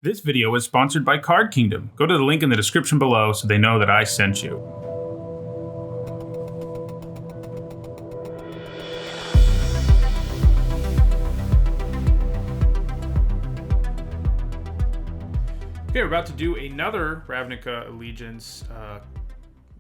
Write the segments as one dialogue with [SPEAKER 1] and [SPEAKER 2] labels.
[SPEAKER 1] This video is sponsored by Card Kingdom. Go to the link in the description below so they know that I sent you. Okay, we're about to do another Ravnica Allegiance,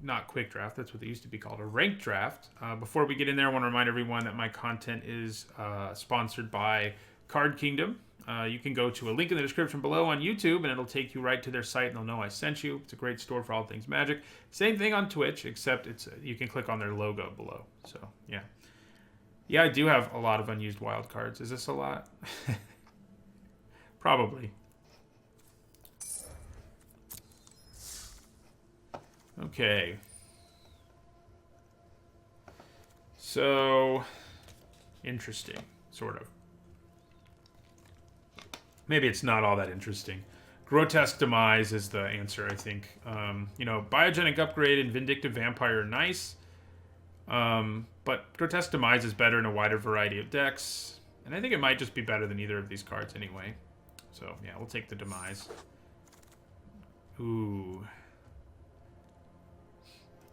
[SPEAKER 1] not quick draft, that's what they used to be called, a ranked draft. Before we get in there, I want to remind everyone that my content is sponsored by Card Kingdom. You can go to a link in the description below on YouTube, and it'll take you right to their site, and they'll know I sent you. It's a great store for all things Magic. Same thing on Twitch, except you can click on their logo below. So, yeah. Yeah, I do have a lot of unused wild cards. Is this a lot? Probably. Okay. So, interesting, sort of. Maybe it's not all that interesting. Grotesque Demise is the answer, I think. Biogenic Upgrade and Vindictive Vampire are nice. But Grotesque Demise is better in a wider variety of decks. And I think it might just be better than either of these cards anyway. So, yeah, we'll take the Demise. Ooh.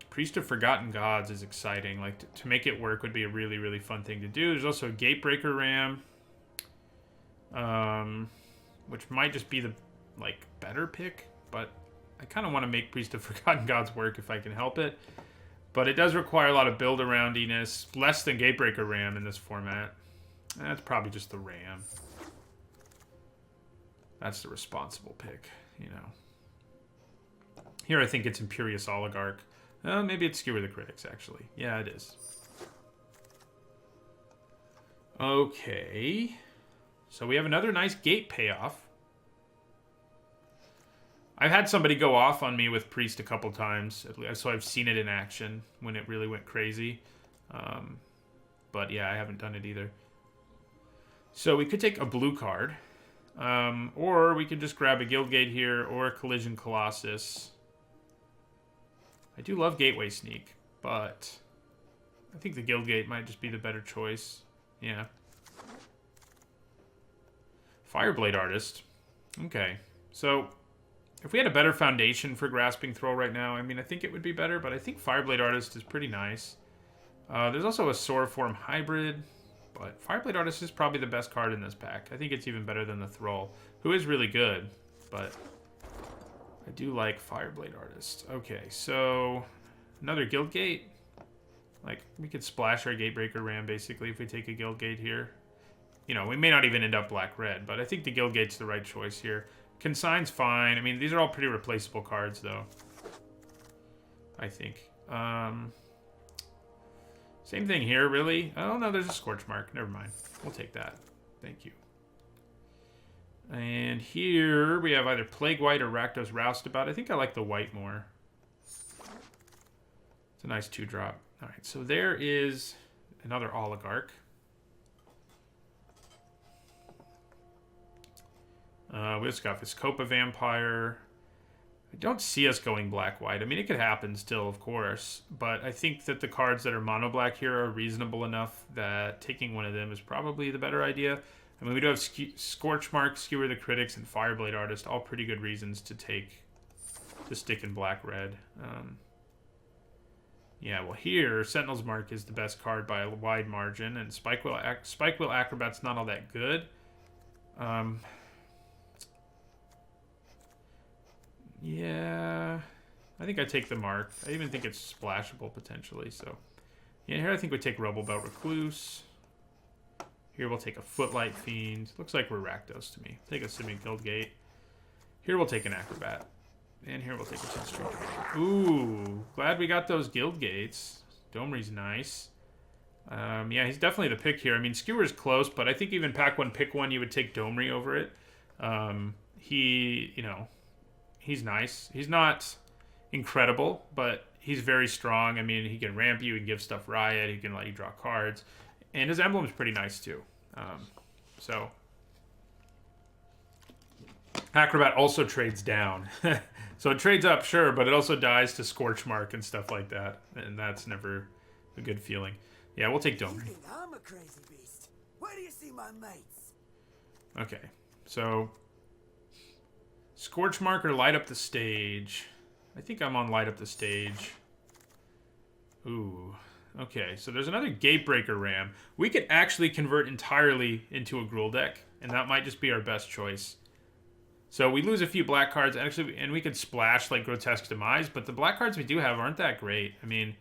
[SPEAKER 1] Priest of Forgotten Gods is exciting. Like, to make it work would be a really, really fun thing to do. There's also a Gatebreaker Ram. Which might just be the, better pick, but I kind of want to make Priest of Forgotten Gods work if I can help it. But it does require a lot of build-aroundiness, less than Gatebreaker Ram in this format. That's probably just the Ram. That's the responsible pick, you know. Here I think it's Imperious Oligarch. Maybe it's Skewer the Critics, actually. Yeah, it is. Okay. So we have another nice gate payoff. I've had somebody go off on me with Priest a couple times, so I've seen it in action when it really went crazy. But yeah, I haven't done it either. So we could take a blue card, or we could just grab a Guildgate here, or a Collision Colossus. I do love Gateway Sneak, but I think the Guildgate might just be the better choice. Yeah. Fireblade Artist. Okay. So, if we had a better foundation for Grasping Throw right now, I mean, I think it would be better, but I think Fireblade Artist is pretty nice. There's also a Sauroform Hybrid, but Fireblade Artist is probably the best card in this pack. I think it's even better than the Thrall, who is really good, but I do like Fireblade Artist. Okay, so another Guildgate. We could splash our Gatebreaker Ram, basically, if we take a Guildgate here. You know, we may not even end up black-red, but I think the Guildgate's the right choice here. Consign's fine. I mean, these are all pretty replaceable cards, though. I think. Same thing here, really. Oh, no, there's a Scorch Mark. Never mind. We'll take that. Thank you. And here we have either Plague White or Rakdos Roustabout. I think I like the white more. It's a nice 2-drop. All right, so there is another Oligarch. We just got Viscopa Vampire. I don't see us going black-white. I mean, it could happen still, of course. But I think that the cards that are mono-black here are reasonable enough that taking one of them is probably the better idea. I mean, we do have Scorch Mark, Skewer the Critics, and Fireblade Artist. All pretty good reasons to stick in black-red. Yeah, well here, Sentinel's Mark is the best card by a wide margin, and Spikewheel Acrobat's not all that good. Yeah, I think I take the Mark. I even think it's splashable, potentially, so. Yeah, here I think we take Rubblebelt Recluse. Here we'll take a Footlight Fiend. Looks like we're Rakdos to me. Take a Simian Guildgate. Here we'll take an Acrobat. And here we'll take a Chinstreaker. Ooh, glad we got those Guildgates. Domri's nice. Yeah, he's definitely the pick here. I mean, Skewer's close, but I think even pack one, pick one, you would take Domri over it. He's nice. He's not incredible, but he's very strong. I mean, he can ramp you, he can give stuff riot, he can let you draw cards. And his emblem's pretty nice, too. So, Acrobat also trades down. So it trades up, sure, but it also dies to Scorch Mark and stuff like that. And that's never a good feeling. Yeah, we'll take Domri.
[SPEAKER 2] I'm a crazy beast. Where do you see my mates?
[SPEAKER 1] Okay, so Scorch Mark or Light Up the Stage? I think I'm on Light Up the Stage. Ooh. Okay, so there's another Gatebreaker Ram. We could actually convert entirely into a Gruul deck, and that might just be our best choice. So we lose a few black cards, actually, and we could splash like Grotesque Demise, but the black cards we do have aren't that great. I mean,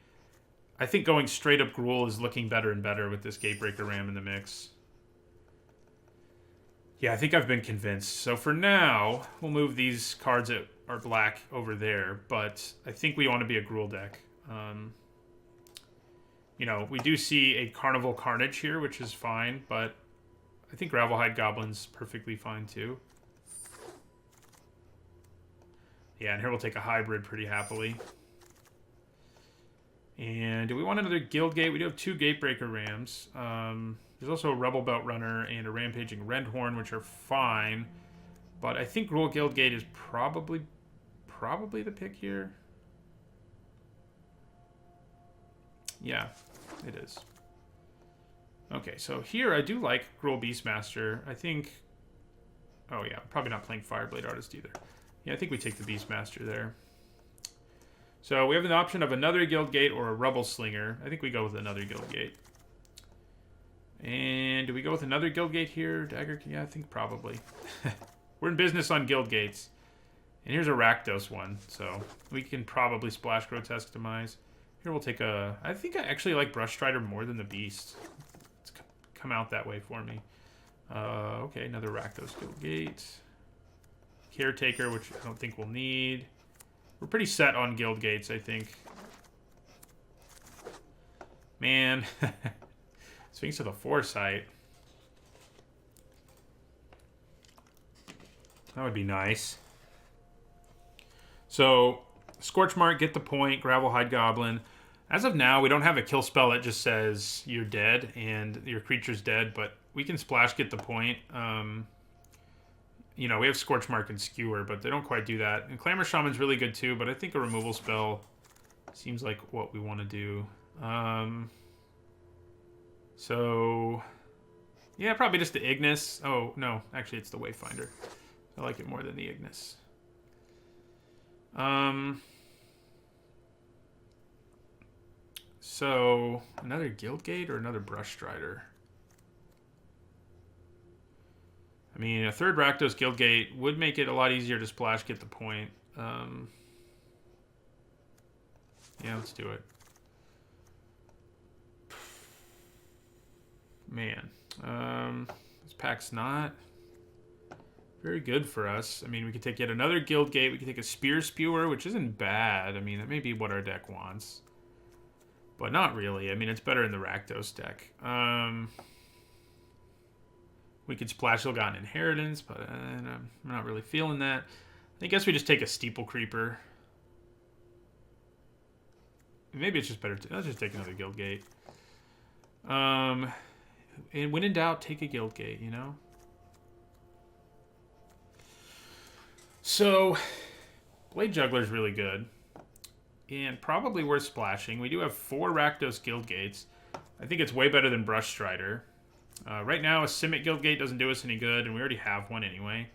[SPEAKER 1] I think going straight up Gruul is looking better and better with this Gatebreaker Ram in the mix. Yeah, I think I've been convinced. So for now, we'll move these cards that are black over there, but I think we want to be a Gruul deck. You know, we do see a Carnival Carnage here, which is fine, but I think Gravelhide Goblin's perfectly fine too. Yeah, and here we'll take a hybrid pretty happily. And do we want another Guildgate? We do have 2 Gatebreaker Rams. There's also a Rebel Belt Runner and a Rampaging Rendhorn, which are fine. But I think Gruul Guildgate is probably the pick here. Yeah, it is. Okay, so here I do like Gruul Beastmaster. I think... Oh yeah, probably not playing Fireblade Artist either. Yeah, I think we take the Beastmaster there. So we have an option of another Guildgate or a Rubble Slinger. I think we go with another Guildgate. And do we go with another Guildgate here? Dagger? Yeah, I think probably. We're in business on Guildgates. And here's a Rakdos one, so we can probably splash Grotesque Demise. Here we'll take a... I think I actually like Brush Strider more than the Beast. It's come out that way for me. Okay, another Rakdos Guildgate. Caretaker, which I don't think we'll need. We're pretty set on Guildgates, I think. Man. Sphinx of the Foresight. That would be nice. So, Scorchmark, get the point, Gravelhide Goblin. As of now, we don't have a kill spell that just says you're dead and your creature's dead, but we can splash get the point. You know, we have Scorchmark and Skewer, but they don't quite do that. And Clamor Shaman's really good too, but I think a removal spell seems like what we want to do. So, yeah, probably just the Ignis. Oh, no, actually it's the Wayfinder. I like it more than the Ignis. So, another Guildgate or another Brush Strider? I mean, a third Rakdos Guildgate would make it a lot easier to splash get the point. Yeah, let's do it. Man, this pack's not very good for us. I mean, we could take yet another Guildgate. We could take a Spear Spewer, which isn't bad. I mean, that may be what our deck wants. But not really. I mean, it's better in the Rakdos deck. We could splash Ill-Gotten Inheritance, but I'm not really feeling that. I guess we just take a Steeple Creeper. Maybe it's just better to... Let's just take another Guildgate. And when in doubt, take a Guildgate, you know? So, Blade Juggler's really good. And probably worth splashing. We do have 4 Rakdos Guildgates. I think it's way better than Brush Strider. Right now, a Simic Guildgate doesn't do us any good, and we already have one anyway.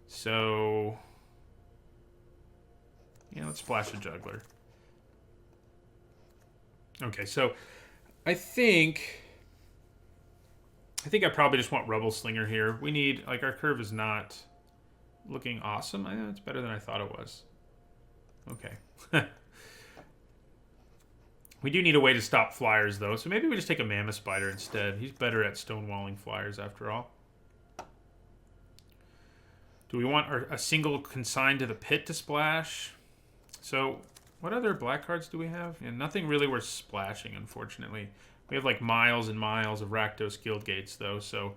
[SPEAKER 1] So, yeah, let's splash a Juggler. Okay, so I think I probably just want Rubble Slinger here. We need, like, our curve is not looking awesome. It's better than I thought it was. Okay. We do need a way to stop flyers, though, so maybe we just take a Mammoth Spider instead. He's better at stonewalling flyers, after all. Do we want a single Consign to the Pit to splash? So, what other black cards do we have? Yeah, nothing really worth splashing, unfortunately. We have, like, miles and miles of Rakdos Guildgates, though, so...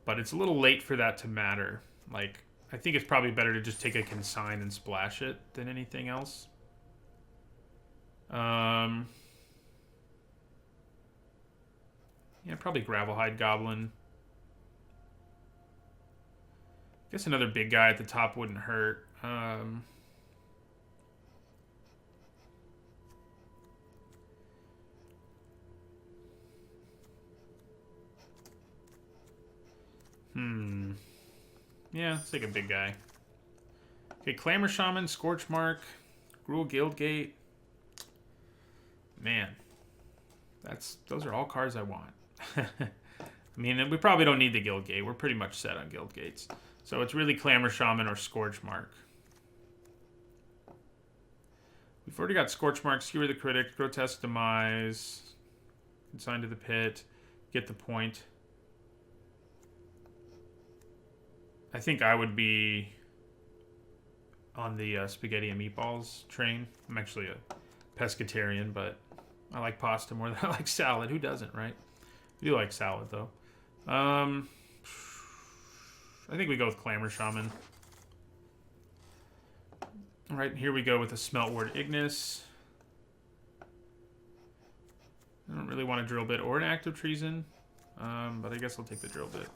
[SPEAKER 1] But it's a little late for that to matter. Like, I think it's probably better to just take a Consign and splash it than anything else. Yeah, probably Gravelhide Goblin. I guess another big guy at the top wouldn't hurt. Yeah, let's take a big guy. Okay, Clamor Shaman, Scorchmark, Gruul Guildgate. Man, those are all cards I want. I mean, we probably don't need the Guildgate. We're pretty much set on Guildgates. So it's really Clamor Shaman or Scorchmark. We've already got Scorchmark, Skewer the Critic, Grotesque Demise, Consign to the Pit, get the point. I think I would be on the spaghetti and meatballs train. I'm actually a pescatarian, but I like pasta more than I like salad. Who doesn't, right? I do like salad, though. I think we go with Clamor Shaman. All right, here we go with a Smeltwort Ignis. I don't really want a Drill Bit or an Active Treason, but I guess I'll take the Drill Bit.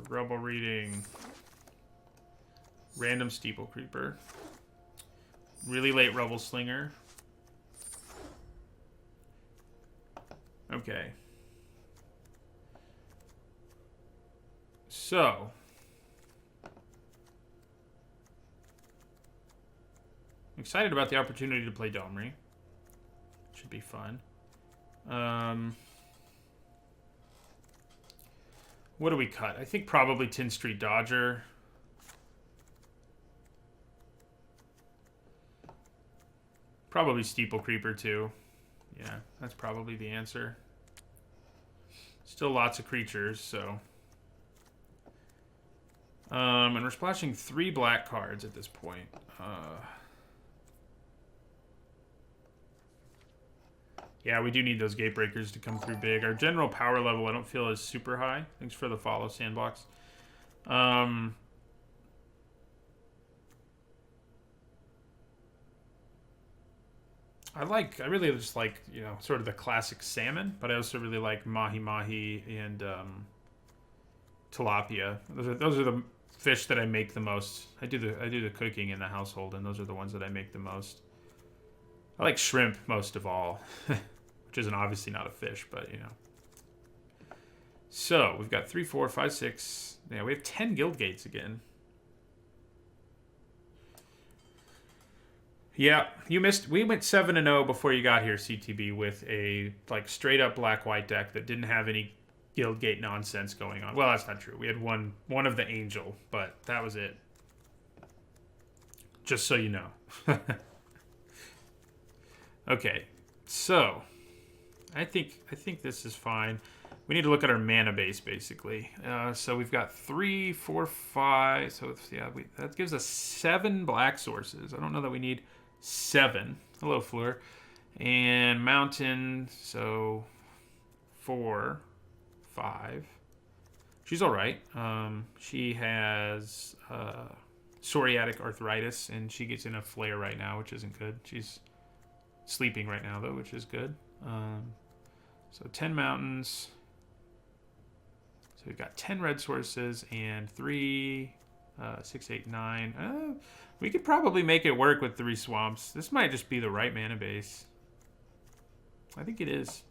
[SPEAKER 1] Rebel Reading. Random Steeple Creeper. Really late Rebel Slinger. Okay. So. I'm excited about the opportunity to play Domri. Should be fun. What do we cut? I think probably Tin Street Dodger. Probably Steeple Creeper too. Yeah, that's probably the answer. Still lots of creatures, so. And we're splashing 3 black cards at this point. Yeah, we do need those Gatebreakers to come through big. Our general power level I don't feel is super high. Thanks for the follow, Sandbox. I really just like, you know, sort of the classic salmon, but I also really like mahi-mahi and tilapia. Those are the fish that I make the most. I do the cooking in the household, and those are the ones that I make the most. I like shrimp most of all, which isn't obviously not a fish, but you know. So we've got 3, 4, 5, 6. Yeah, we have 10 guild gates again. Yeah, you missed. We went 7-0 before you got here, CTB, with a like straight up black-white deck that didn't have any guild gate nonsense going on. Well, that's not true. We had one of the Angel, but that was it. Just so you know. Okay, so I think this is fine. We need to look at our mana base basically. So we've got 3, 4, 5. So it's, yeah, that gives us 7 black sources. I don't know that we need 7. Hello, Fleur. And Mountain, so 4, 5. She's all right. She has psoriatic arthritis, and she gets in a flare right now, which isn't good. She's sleeping right now, though, which is good. So 10 mountains. So we've got 10 red sources and 3, 6, 8, 9. We could probably make it work with 3 swamps. This might just be the right mana base. I think it is.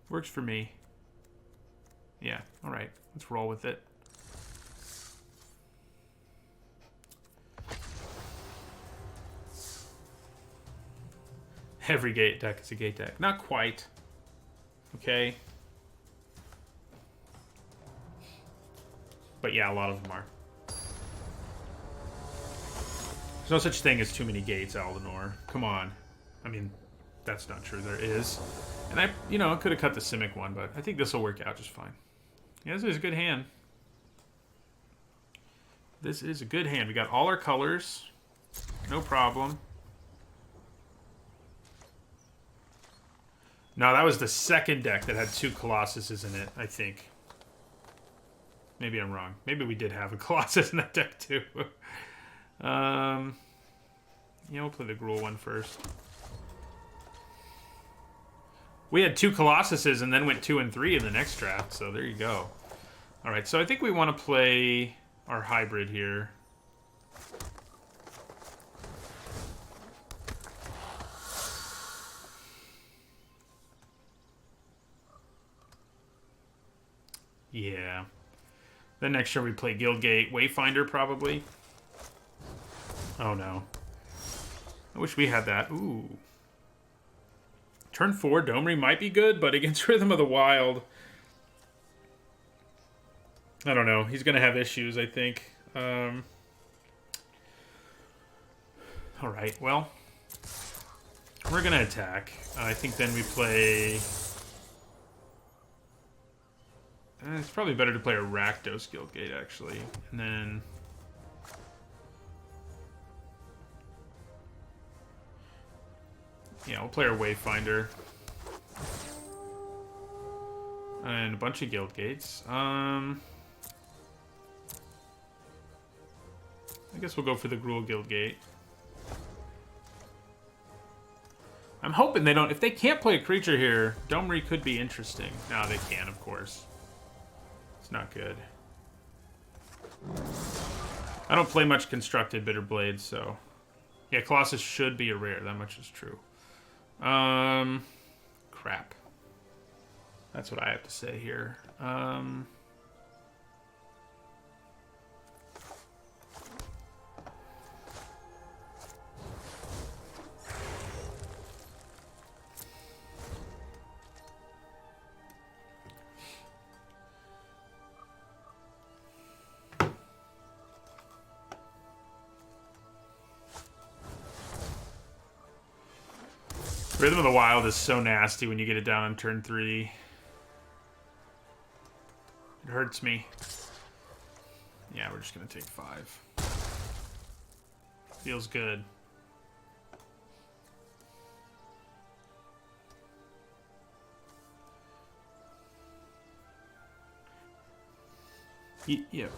[SPEAKER 1] Works for me. Yeah, all right. Let's roll with it. Every gate deck is a gate deck. Not quite. Okay. But yeah, a lot of them are. There's no such thing as too many gates, Aldenor. Come on. I mean, that's not true. There is. And I could have cut the Simic one, but I think this will work out just fine. Yeah, this is a good hand. This is a good hand. We got all our colors. No problem. No, that was the second deck that had 2 Colossuses in it, I think. Maybe I'm wrong. Maybe we did have a Colossus in that deck, too. Yeah, we'll play the Gruul one first. We had 2 Colossuses and then went 2 and 3 in the next draft, so there you go. All right, so I think we want to play our hybrid here. Yeah. Then next turn we play Guildgate. Wayfinder, probably. Oh, no. I wish we had that. Ooh. Turn 4, Domri might be good, but against Rhythm of the Wild... I don't know. He's going to have issues, I think. Alright, well... We're going to attack. I think then we play... it's probably better to play a Rakdos Guildgate, actually. And then... Yeah, we'll play our Wayfinder. And a bunch of Guildgates. I guess we'll go for the Gruul Guildgate. I'm hoping they don't... If they can't play a creature here, Domri could be interesting. No, they can, of course. It's not good. I don't play much Constructed Bitter Blades, so... Yeah, Colossus should be a rare. That much is true. Crap. That's what I have to say here. Rhythm of the Wild is so nasty when you get it down on turn 3. It hurts me. Yeah, we're just going to take 5. Feels good. Yep.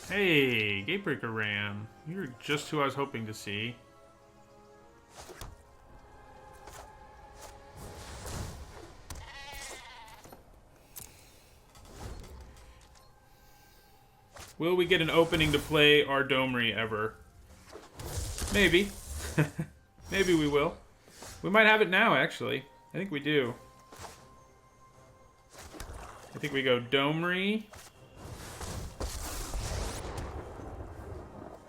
[SPEAKER 1] Hey, Gatebreaker Ram. You're just who I was hoping to see. Will we get an opening to play our Domri ever? Maybe. Maybe we will. We might have it now, actually. I think we do. I think we go Domri.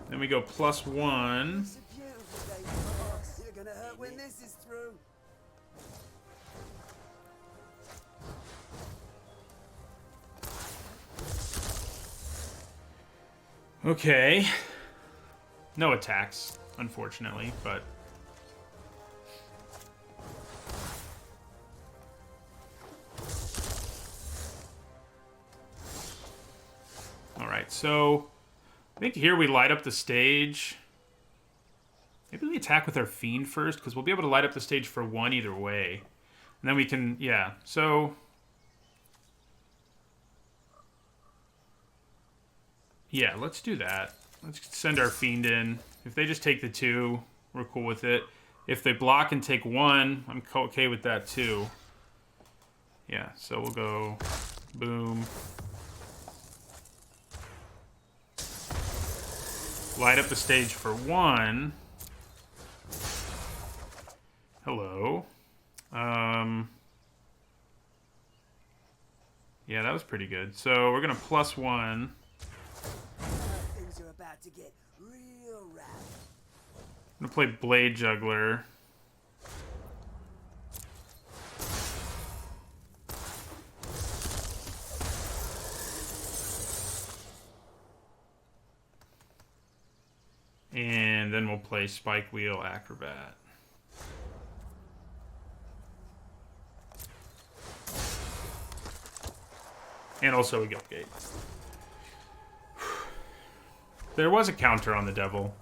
[SPEAKER 1] Then we go +1.
[SPEAKER 2] You're gonna hurt when this is through.
[SPEAKER 1] Okay. No attacks, unfortunately, but... Alright, so... I think here we light up the stage. Maybe we attack with our Fiend first, because we'll be able to light up the stage for 1 either way. And then we can, yeah, so... Yeah, let's do that. Let's send our Fiend in. If they just take the 2, we're cool with it. If they block and take 1, I'm okay with that too. Yeah, so we'll go boom. Light up the stage for 1. Hello. Yeah, that was pretty good. So we're gonna +1.
[SPEAKER 2] Things are about to get real rough.
[SPEAKER 1] I'm gonna play Blade Juggler. And then we'll play Spike Wheel Acrobat. And also a Guildgate. There was a counter on the Devil.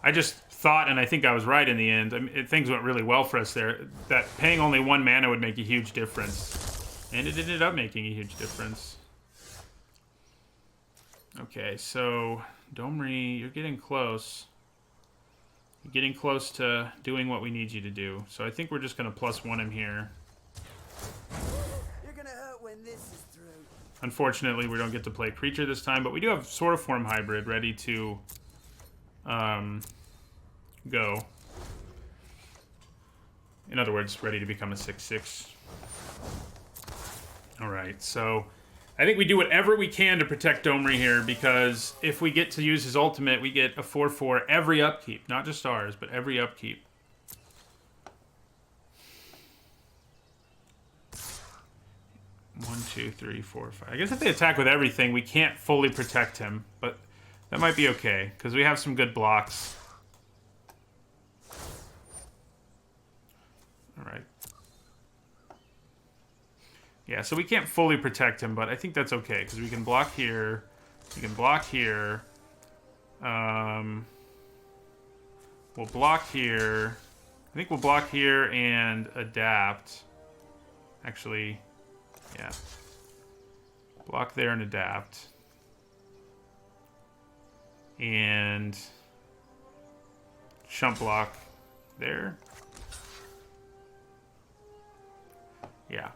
[SPEAKER 1] I just thought, and I think I was right in the end, things went really well for us there, that paying only 1 mana would make a huge difference. And it ended up making a huge difference. Okay, so... Domri, you're getting close. You're getting close to doing what we need you to do. So I think we're just going to +1 him here.
[SPEAKER 2] You're gonna hurt when this is through.
[SPEAKER 1] Unfortunately, we don't get to play creature this time, but we do have Sword of Form Hybrid ready to go. In other words, ready to become a 6/6. Alright, so I think we do whatever we can to protect Domri here, because if we get to use his ultimate, we get a 4/4 every upkeep. Not just ours, but every upkeep. One, two, three, four, five. I guess if they attack with everything, we can't fully protect him, but that might be okay, because we have some good blocks. Alright. Yeah, so we can't fully protect him, but I think that's okay, because we can block here, we can block here, we'll block here, I think we'll block here and adapt. Actually, yeah. Block there and adapt. And chump block there. Yeah.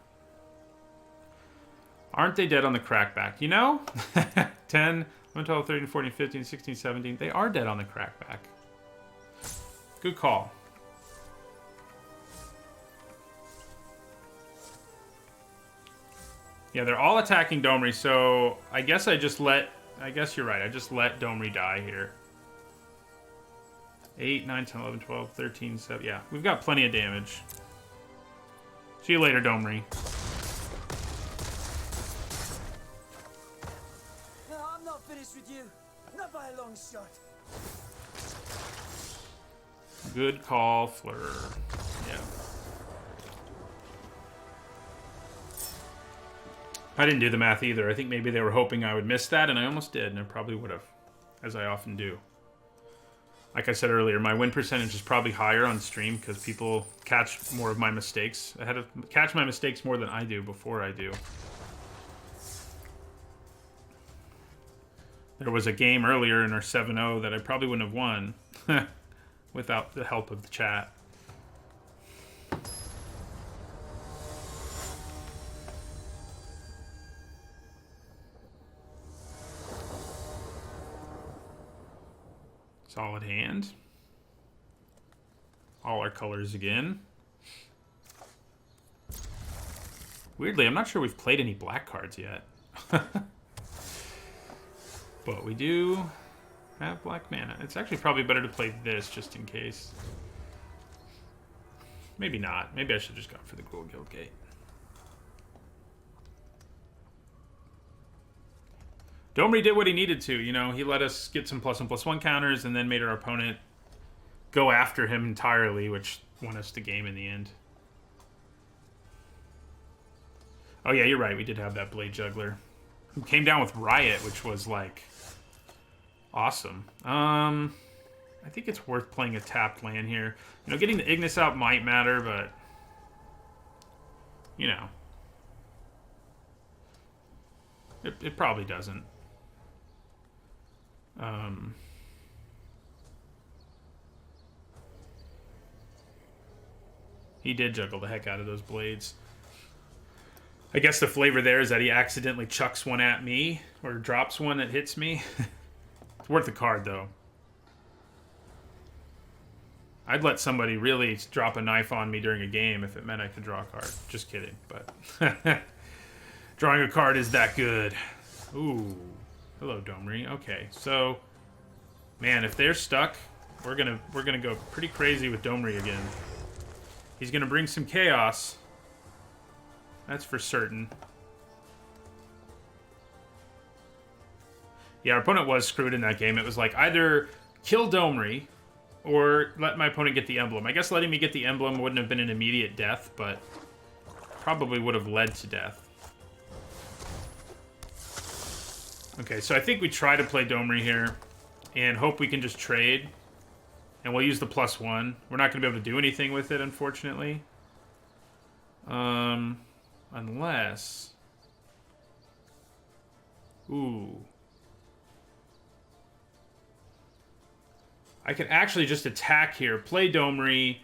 [SPEAKER 1] Aren't they dead on the crackback? You know? 10, 11, 12, 13, 14, 15, 16, 17. They are dead on the crackback. Good call. Yeah, they're all attacking Domri, so I guess I guess you're right. I just let Domri die here. 8, 9, 10, 11, 12, 13, 7. Yeah, we've got plenty of damage. See you later, Domri.
[SPEAKER 2] No, I'm not finished with you. Not by a long shot.
[SPEAKER 1] Good call, Fleur. Yeah. I didn't do the math either. I think maybe they were hoping I would miss that, and I almost did, and I probably would have, as I often do. Like I said earlier, my win percentage is probably higher on stream because people catch more of my mistakes. Catch my mistakes more than I do before I do. There was a game earlier in our 7-0 that I probably wouldn't have won without the help of the chat. Solid hand. All our colors again. Weirdly, I'm not sure we've played any black cards yet. But we do have black mana. It's actually probably better to play this just in case. Maybe not. Maybe I should have just gone for the Ghoul Guild Gate. Domri did what he needed to, you know. He let us get some +1/+1 counters and then made our opponent go after him entirely, which won us the game in the end. Oh yeah, you're right. We did have that Blade Juggler, who came down with Riot, which was like awesome. I think it's worth playing a tapped land here. You know, getting the Ignis out might matter, but you know, it probably doesn't. He did juggle the heck out of those blades. I guess the flavor there is that he accidentally chucks one at me, or drops one that hits me. It's worth a card, though. I'd let somebody really drop a knife on me during a game if it meant I could draw a card. Just kidding, but drawing a card is that good. Ooh. Hello, Domri. Okay, so man, if they're stuck, we're gonna go pretty crazy with Domri again. He's gonna bring some chaos. That's for certain. Yeah, our opponent was screwed in that game. It was like either kill Domri or let my opponent get the emblem. I guess letting me get the emblem wouldn't have been an immediate death, but probably would have led to death. Okay, so I think we try to play Domri here and hope we can just trade. And we'll use the +1. We're not going to be able to do anything with it, unfortunately. Unless... Ooh. I could actually just attack here, play Domri,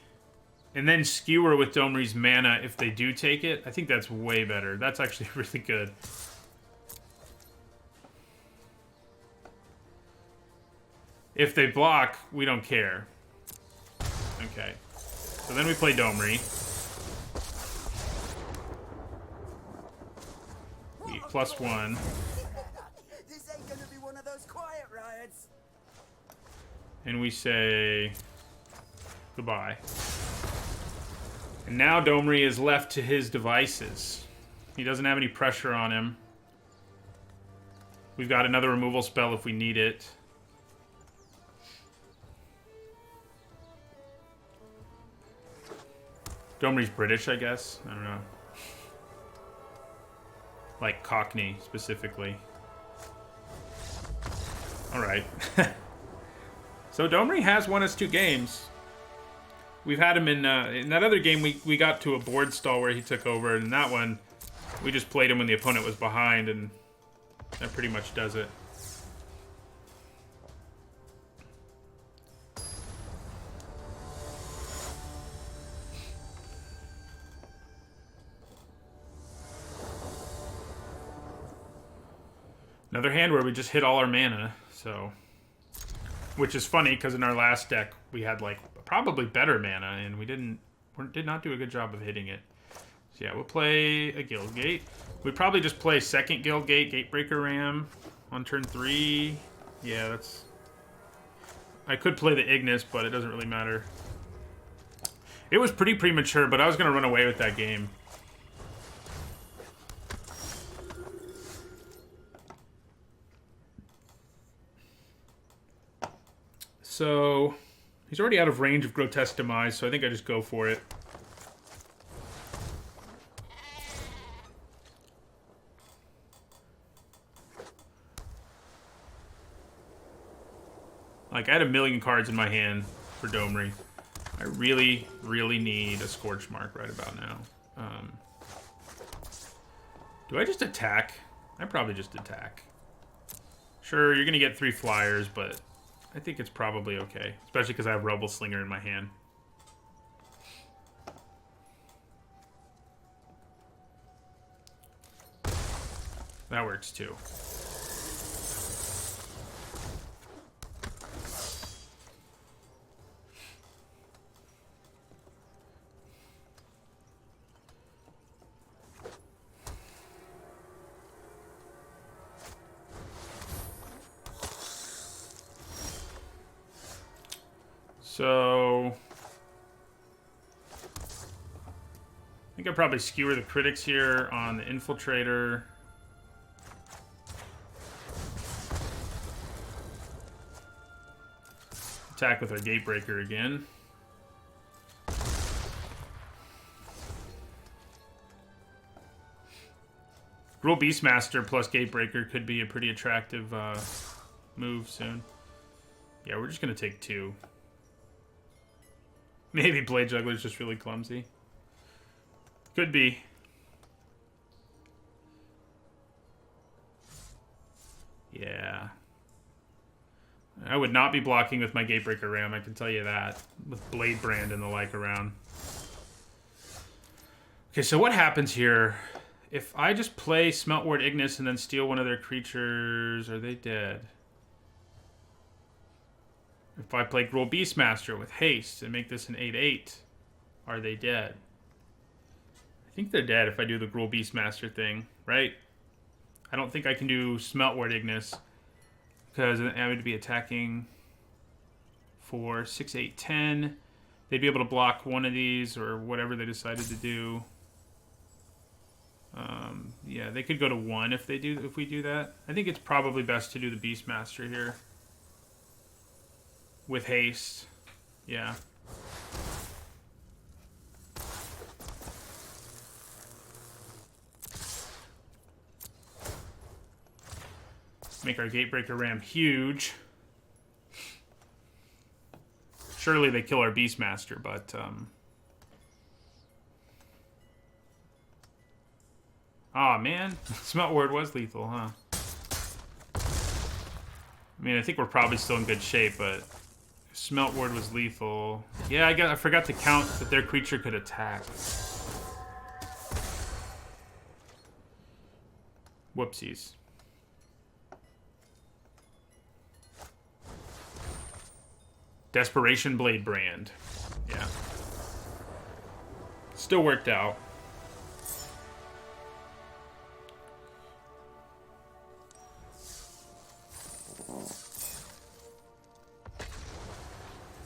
[SPEAKER 1] and then skewer with Domri's mana if they do take it. I think that's way better. That's actually really good. If they block, we don't care. Okay. So then we play Domri. We +1.
[SPEAKER 2] This ain't gonna be one of those quiet riots.
[SPEAKER 1] And we say goodbye. And now Domri is left to his devices. He doesn't have any pressure on him. We've got another removal spell if we need it. Domri's British, I guess. I don't know. Like Cockney, specifically. Alright. So Domri has won us 2 games. We've had him in that other game, we got to a board stall where he took over, and in that one, we just played him when the opponent was behind, and that pretty much does it. Another hand where we just hit all our mana, so... Which is funny, because in our last deck, we had, like, probably better mana, and we did not do a good job of hitting it. So yeah, we'll play a Guildgate. We'd probably just play second Guildgate, Gatebreaker Ram on turn 3. Yeah, that's... I could play the Ignis, but it doesn't really matter. It was pretty premature, but I was going to run away with that game. So, he's already out of range of Grotesque Demise, so I think I just go for it. Like, I had a million cards in my hand for Domri. I really, really need a Scorch Mark right about now. Do I just attack? I probably just attack. Sure, you're going to get 3 flyers, but... I think it's probably okay, especially because I have Rebel Slinger in my hand. That works too. So, I think I'll probably skewer the critics here on the Infiltrator. Attack with our Gatebreaker again. Gruul Beastmaster plus Gatebreaker could be a pretty attractive move soon. Yeah, we're just going to take 2. Maybe Blade Juggler's just really clumsy. Could be. Yeah. I would not be blocking with my Gatebreaker Ram, I can tell you that. With Blade Brand and the like around. Okay, so what happens here? If I just play Smeltward Ignis and then steal one of their creatures, are they dead? If I play Gruul Beastmaster with haste and make this an 8/8, are they dead? I think they're dead if I do the Gruul Beastmaster thing, right? I don't think I can do Smeltward Ignis because I would be attacking for 6, 8, 10. They'd be able to block one of these or whatever they decided to do. Yeah, they could go to 1 if we do that. I think it's probably best to do the Beastmaster here. With haste. Yeah. Make our Gatebreaker Ram huge. Surely they kill our Beastmaster, but... Aw, man. Smeltward was lethal, huh? I mean, I think we're probably still in good shape, but... Smeltward was lethal. Yeah, I forgot to count that their creature could attack. Whoopsies. Desperation Blade Brand. Yeah. Still worked out.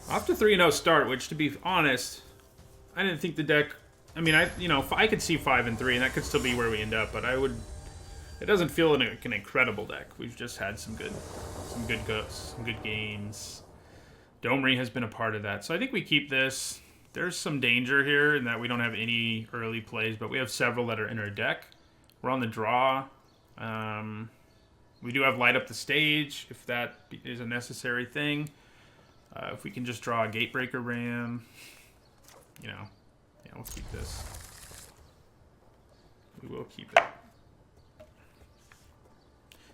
[SPEAKER 1] Off to 3-0 start, which, to be honest, I didn't think the deck... I mean, I could see 5-3, and that could still be where we end up, but I would... It doesn't feel like an incredible deck. We've just had some good games. Domri has been a part of that, so I think we keep this. There's some danger here in that we don't have any early plays, but we have several that are in our deck. We're on the draw. We do have light up the stage, if that is a necessary thing. If we can just draw a Gatebreaker Ram, you know, yeah, we'll keep this. We will keep it.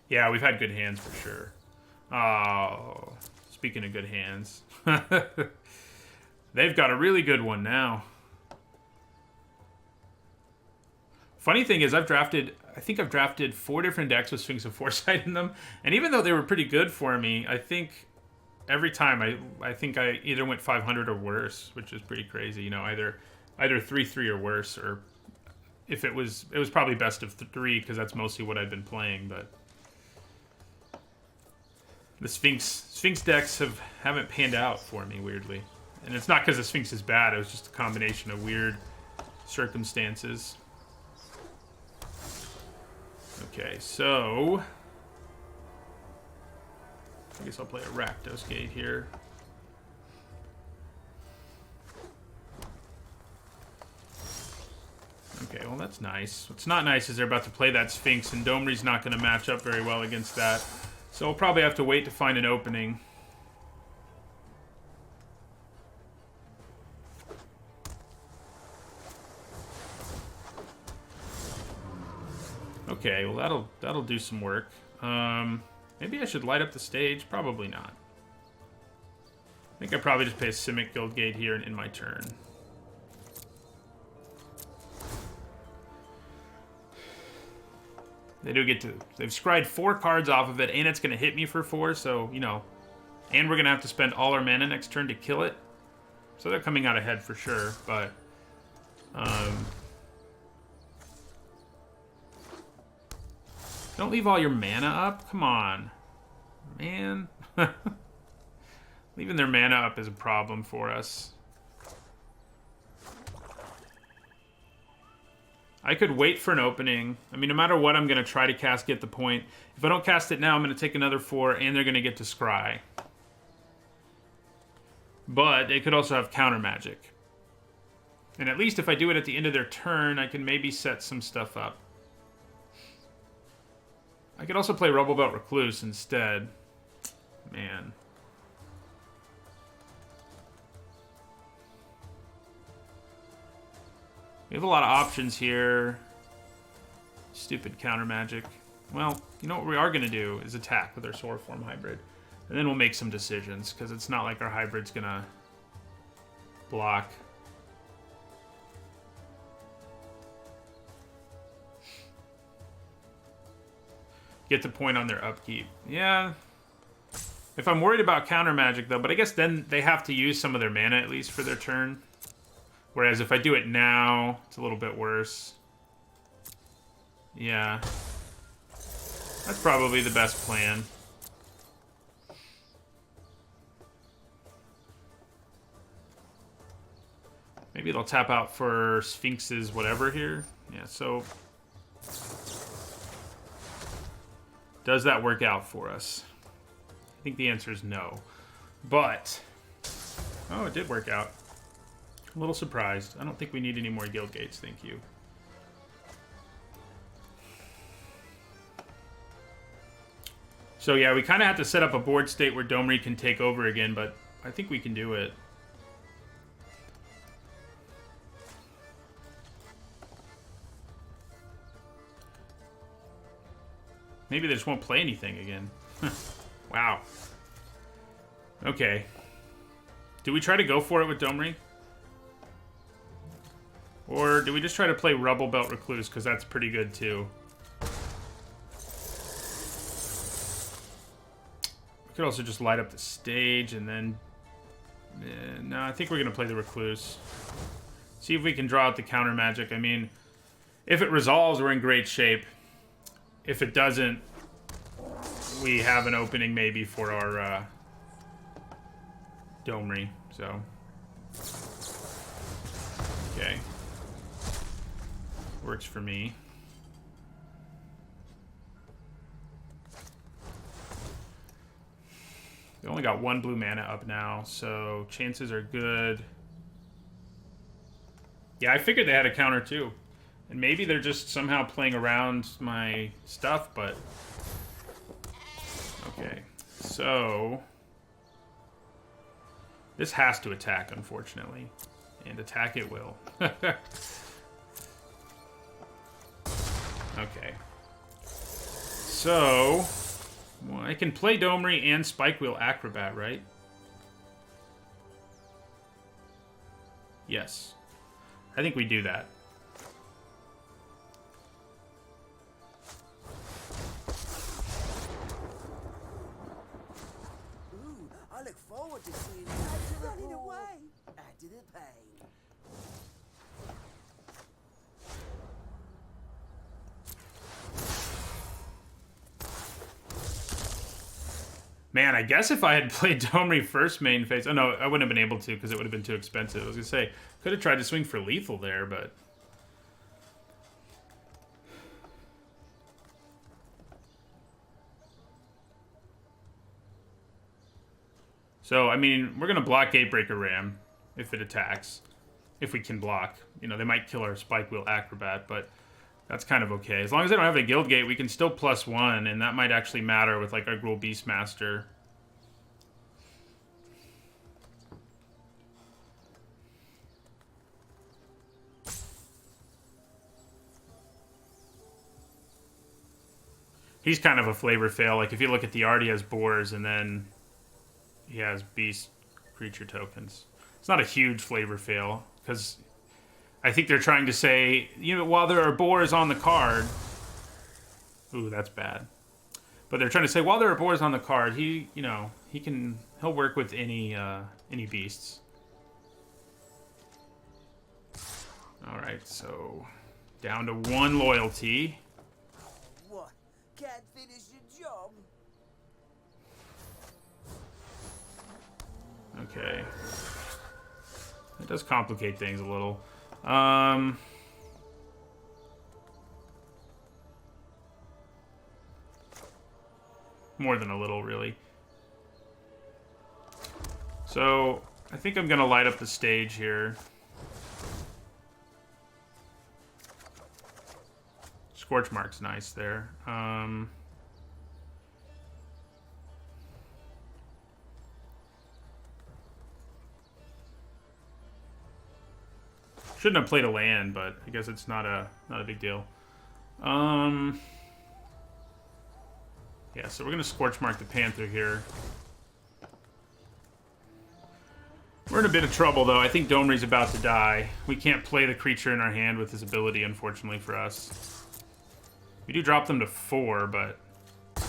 [SPEAKER 1] Yeah, we've had good hands for sure. Oh, speaking of good hands, they've got a really good one now. Funny thing is, I think I've drafted 4 different decks with Sphinx of Foresight in them, and even though they were pretty good for me, I think every time I think I either went 500 or worse, which is pretty crazy. You know, either 3-3 or worse, or if it was probably best of 3 because that's mostly what I've been playing. But the Sphinx decks haven't panned out for me, weirdly, and it's not because the Sphinx is bad. It was just a combination of weird circumstances. Okay, so I guess I'll play a Rakdos Gate here. Okay, well that's nice. What's not nice is they're about to play that Sphinx, and Domri's not going to match up very well against that. So we'll probably have to wait to find an opening. Okay, well that'll do some work. Maybe I should light up the stage. Probably not. I think I probably just play a Simic Guild Gate here and end my turn. They do get to... They've scryed 4 cards off of it, and it's going to hit me for 4, so, you know... And we're going to have to spend all our mana next turn to kill it. So they're coming out ahead for sure, but... Don't leave all your mana up? Come on. Man. Leaving their mana up is a problem for us. I could wait for an opening. I mean, no matter what, I'm going to try to cast Get the Point. If I don't cast it now, I'm going to take another 4, and they're going to get to scry. But they could also have counter magic. And at least if I do it at the end of their turn, I can maybe set some stuff up. I could also play Rubblebelt Recluse instead. Man. We have a lot of options here. Stupid counter magic. Well, you know what we are going to do is attack with our Solar Form hybrid. And then we'll make some decisions, because it's not like our hybrid's going to block. Get the point on their upkeep. Yeah. If I'm worried about counter magic, though, but I guess then they have to use some of their mana at least for their turn. Whereas if I do it now, it's a little bit worse. Yeah. That's probably the best plan. Maybe they'll tap out for Sphinx's whatever here. Yeah, so... Does that work out for us? I think the answer is no. But... Oh, it did work out. I'm a little surprised. I don't think we need any more guild gates, thank you. So yeah, we kind of have to set up a board state where Domri can take over again, but I think we can do it. Maybe they just won't play anything again. Wow. Okay. Do we try to go for it with Domri? Or do we just try to play Rubblebelt Recluse, because that's pretty good too? We could also just light up the stage and then... no, I think we're going to play the Recluse. See if we can draw out the counter magic. I mean, if it resolves, we're in great shape. If it doesn't, we have an opening maybe for our Domri. So, okay. Works for me. They only got 1 blue mana up now, so chances are good. Yeah, I figured they had a counter too. And maybe they're just somehow playing around my stuff, but... Okay, so... This has to attack, unfortunately. And attack it will. Okay. So... Well, I can play Domri and Spike Wheel Acrobat, right? Yes. I think we do that.
[SPEAKER 2] Ooh, I look forward to seeing you add to the running away. Add to the pain.
[SPEAKER 1] Man, I guess if I had played Domri first main phase... Oh, no, I wouldn't have been able to because it would have been too expensive. I was going to say, could have tried to swing for lethal there, but... So, I mean, we're going to block Gatebreaker Ram if it attacks. If we can block. You know, they might kill our Spike Wheel Acrobat, but that's kind of okay. As long as they don't have a Guild Gate, we can still +1, and that might actually matter with, like, our Gruul Beastmaster. He's kind of a flavor fail. Like, if you look at the art, he has boars, and then he has beast creature tokens. It's not a huge flavor fail, because I think they're trying to say, you know, while there are boars on the card... Ooh, that's bad. But they're trying to say, while there are boars on the card, he, you know, he'll work with any beasts. Alright, so down to 1 loyalty.
[SPEAKER 2] What? Can't finish your job?
[SPEAKER 1] Okay. It does complicate things a little. More than a little, really. So, I think I'm gonna light up the stage here. Scorch Mark's nice there. Shouldn't have played a land, but I guess it's not a big deal. Yeah, so we're gonna Scorch Mark the Panther here. We're in a bit of trouble, though. I think Domri's about to die. We can't play the creature in our hand with his ability, unfortunately for us. We do drop them to 4, but...
[SPEAKER 2] A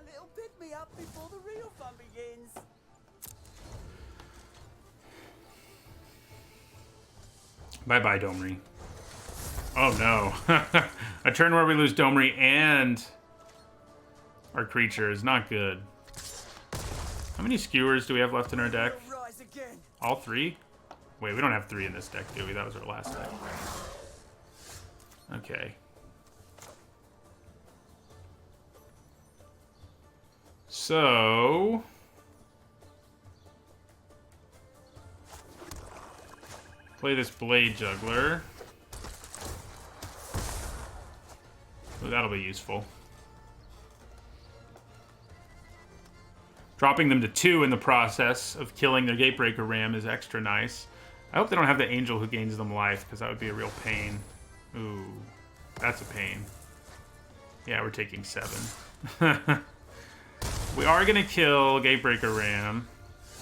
[SPEAKER 2] little pick-me-up before the real fun begins.
[SPEAKER 1] Bye-bye, Domri. Oh, no. A turn where we lose Domri and our creature is not good. How many skewers do we have left in our deck?
[SPEAKER 2] Rise again.
[SPEAKER 1] All 3? Wait, we don't have 3 in this deck, do we? That was our last deck. Okay. So... play this Blade Juggler. Oh, that'll be useful. Dropping them to 2 in the process of killing their Gatebreaker Ram is extra nice. I hope they don't have the Angel who gains them life, because that would be a real pain. Ooh, that's a pain. Yeah, we're taking 7. We are going to kill Gatebreaker Ram.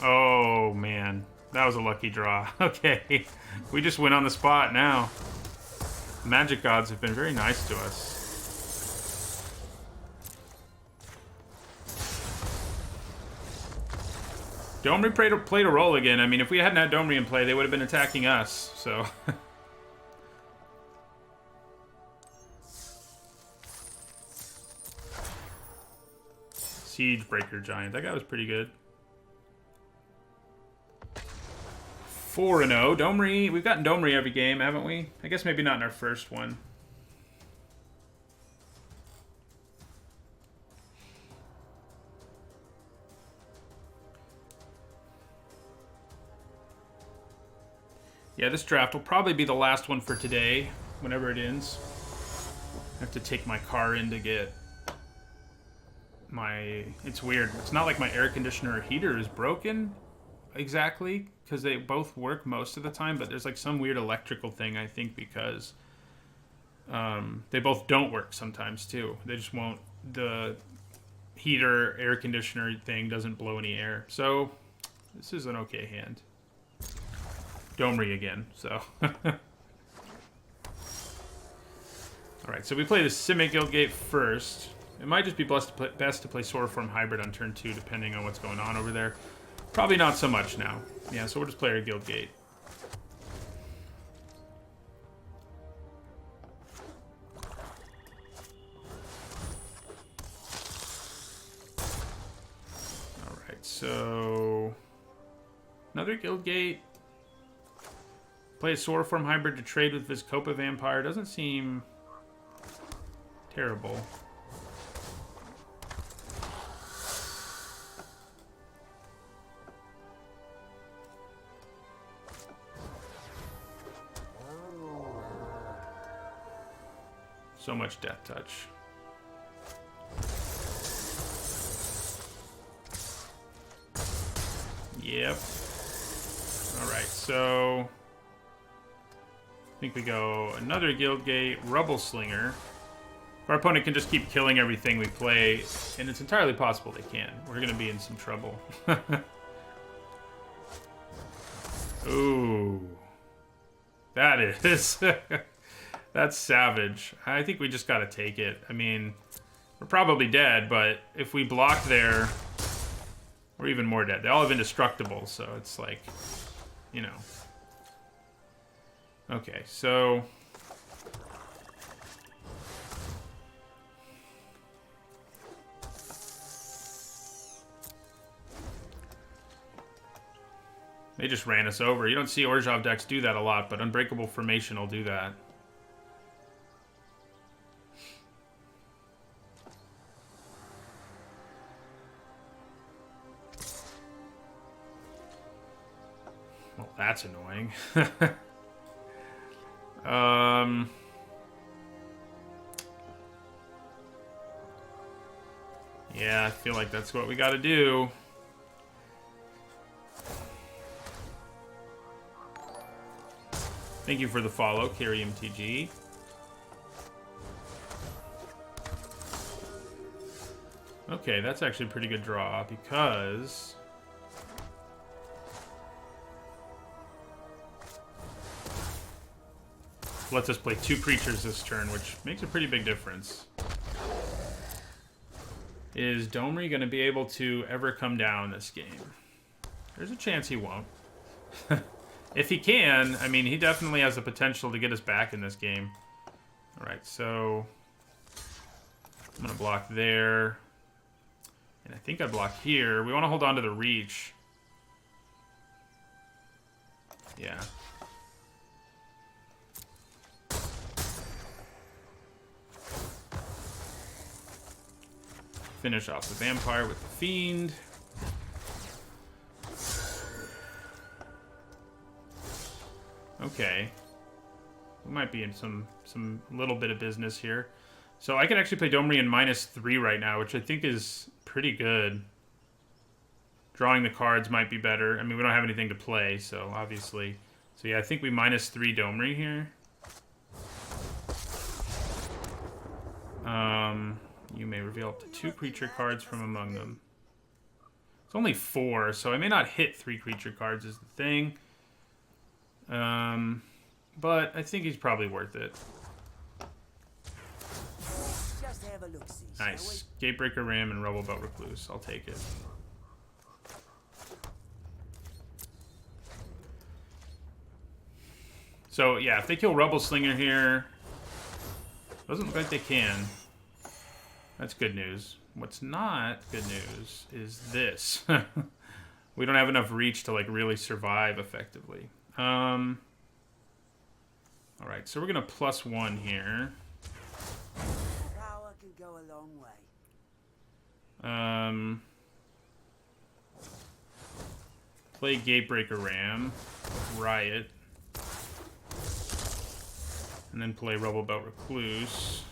[SPEAKER 1] Oh, man. That was a lucky draw. Okay. We just win on the spot now. The Magic Gods have been very nice to us. Domri played a role again. I mean, if we hadn't had Domri in play, they would have been attacking us, so... Siege Breaker Giant. That guy was pretty good. 4-0. Domri. We've gotten Domri every game, haven't we? I guess maybe not in our first one. Yeah, this draft will probably be the last one for today, whenever it ends. I have to take my car in to get my... It's weird. It's not like my air conditioner or heater is broken exactly, because they both work most of the time, but there's like some weird electrical thing, I think, because they both don't work sometimes, too. They just won't... The heater, air conditioner thing doesn't blow any air. So, this is an okay hand. Domri again, so. Alright, so we play the Simic Guildgate first. It might just be best to play Swordform Hybrid on turn 2, depending on what's going on over there. Probably not so much now. Yeah, so we'll just play our Guildgate. Alright, so... Another Guildgate. Play a Swordform Hybrid to trade with Vizkopa Vampire. Doesn't seem terrible. So much Death Touch. Yep. Alright, so... I think we go another Guildgate, Rubble Slinger. Our opponent can just keep killing everything we play, and it's entirely possible they can. We're going to be in some trouble. Ooh. That is... That's savage. I think we just got to take it. I mean, we're probably dead, but if we block there, we're even more dead. They all have indestructible, so it's like, you know... Okay, so... They just ran us over. You don't see Orzhov decks do that a lot, but Unbreakable Formation will do that. Well, that's annoying. Yeah, I feel like that's what we gotta do. Thank you for the follow, Carry MTG. Okay, that's actually a pretty good draw, because... lets us play 2 creatures this turn, which makes a pretty big difference. Is Domri going to be able to ever come down this game? There's a chance he won't. If he can, I mean, he definitely has the potential to get us back in this game. Alright, so... I'm going to block there. And I think I block here. We want to hold on to the reach. Yeah. Finish off the Vampire with the Fiend. Okay. We might be in some little bit of business here. So I can actually play Domri in -3 right now, which I think is pretty good. Drawing the cards might be better. I mean, we don't have anything to play, so obviously. So yeah, I think we -3 Domri here. You may reveal up to 2 creature cards from among them. It's only 4, so I may not hit 3 creature cards is the thing. But I think he's probably worth it.
[SPEAKER 2] Just have a look-see,
[SPEAKER 1] Nice. Gatebreaker Ram and Rubble Belt Recluse. I'll take it. So, yeah, if they kill Rubble Slinger here... Doesn't look like they can. That's good news. What's not good news is this. We don't have enough reach to, like, really survive effectively. Alright, so we're going to +1 here.
[SPEAKER 2] Power can go a long way.
[SPEAKER 1] Play Gatebreaker Ram. Riot. And then play Rubble Belt Recluse.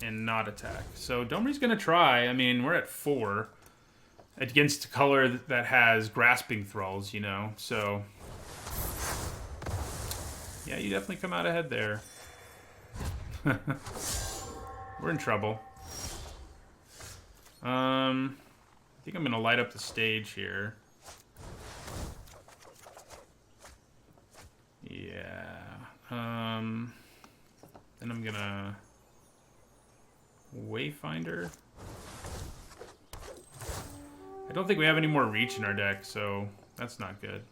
[SPEAKER 1] And not attack. So Domri's going to try. I mean, we're at 4. Against a color that has Grasping Thralls, you know. So, yeah, you definitely come out ahead there. We're in trouble. I think I'm going to light up the stage here. Yeah. Then I'm going to... Wayfinder. I don't think we have any more reach in our deck, so that's not good.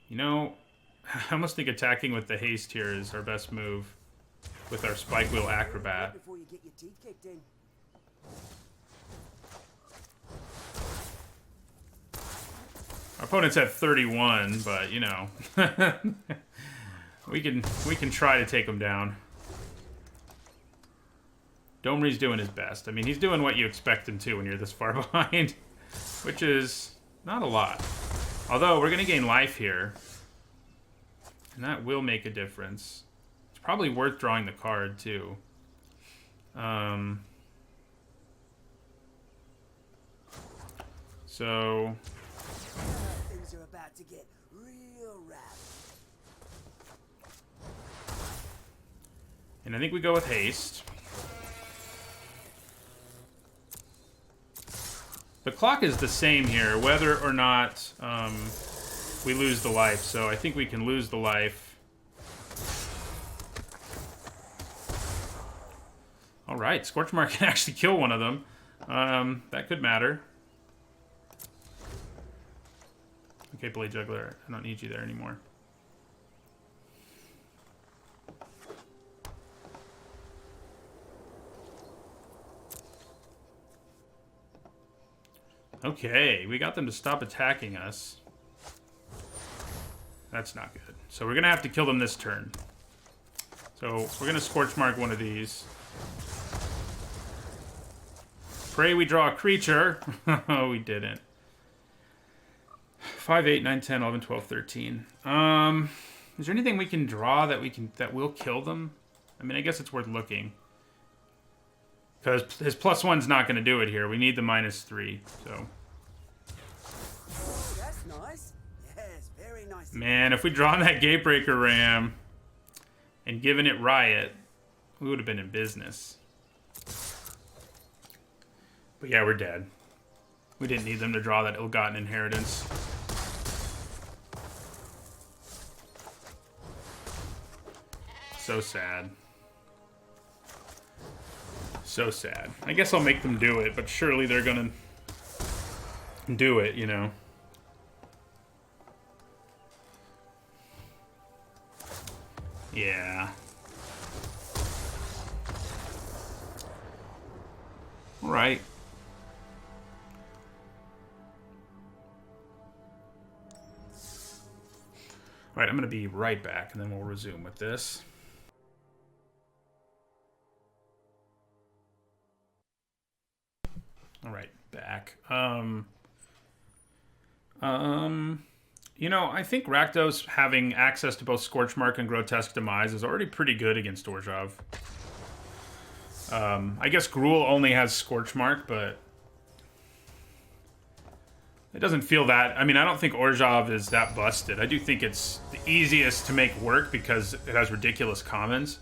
[SPEAKER 1] You know, I almost think attacking with the haste here is our best move with our Spike Wheel Acrobat.
[SPEAKER 2] Before you get your teeth kicked in.
[SPEAKER 1] Our opponent's at 31, but you know, we can try to take him down. Domri's doing his best. I mean, he's doing what you expect him to when you're this far behind, which is not a lot. Although, we're going to gain life here, and that will make a difference. It's probably worth drawing the card, too. So...
[SPEAKER 2] Things are about to get real rapid.
[SPEAKER 1] And I think we go with haste. The clock is the same here, whether or not we lose the life. So I think we can lose the life. All right, Scorchmark can actually kill one of them. That could matter. Okay, Blade Juggler, I don't need you there anymore. Okay, we got them to stop attacking us. That's not good. So we're going to have to kill them this turn. So we're going to Scorchmark one of these. Pray we draw a creature. Oh, we didn't. 5, 8, 9, 10, 11, 12, 13. Is there anything we can draw that will kill them? I mean, I guess it's worth looking. Because his +1's not going to do it here. We need the -3, so...
[SPEAKER 2] That's nice. Yes, very nice.
[SPEAKER 1] Man, if we drawn that Gatebreaker Ram and given it Riot, we would have been in business. But yeah, we're dead. We didn't need them to draw that ill-gotten inheritance. So sad. So sad. I guess I'll make them do it, but surely they're gonna do it, you know. Yeah. All right. All right, I'm gonna be right back, and then we'll resume with this. All right, back. You know, I think Rakdos having access to both Scorchmark and Grotesque Demise is already pretty good against Orzhov. I guess Gruul only has Scorchmark, but it doesn't feel that... I mean, I don't think Orzhov is that busted. I do think it's the easiest to make work because it has ridiculous commons.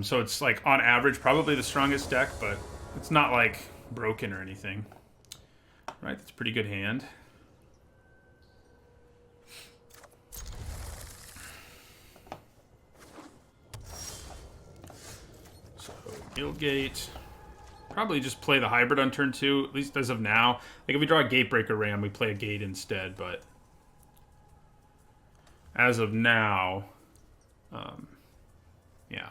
[SPEAKER 1] So it's, like, on average, probably the strongest deck, but it's not, like... broken or anything. Right, that's a pretty good hand. So, Guildgate. Probably just play the hybrid on turn 2, at least as of now. Like, if we draw a Gatebreaker Ram, we play a Gate instead, but... as of now... yeah.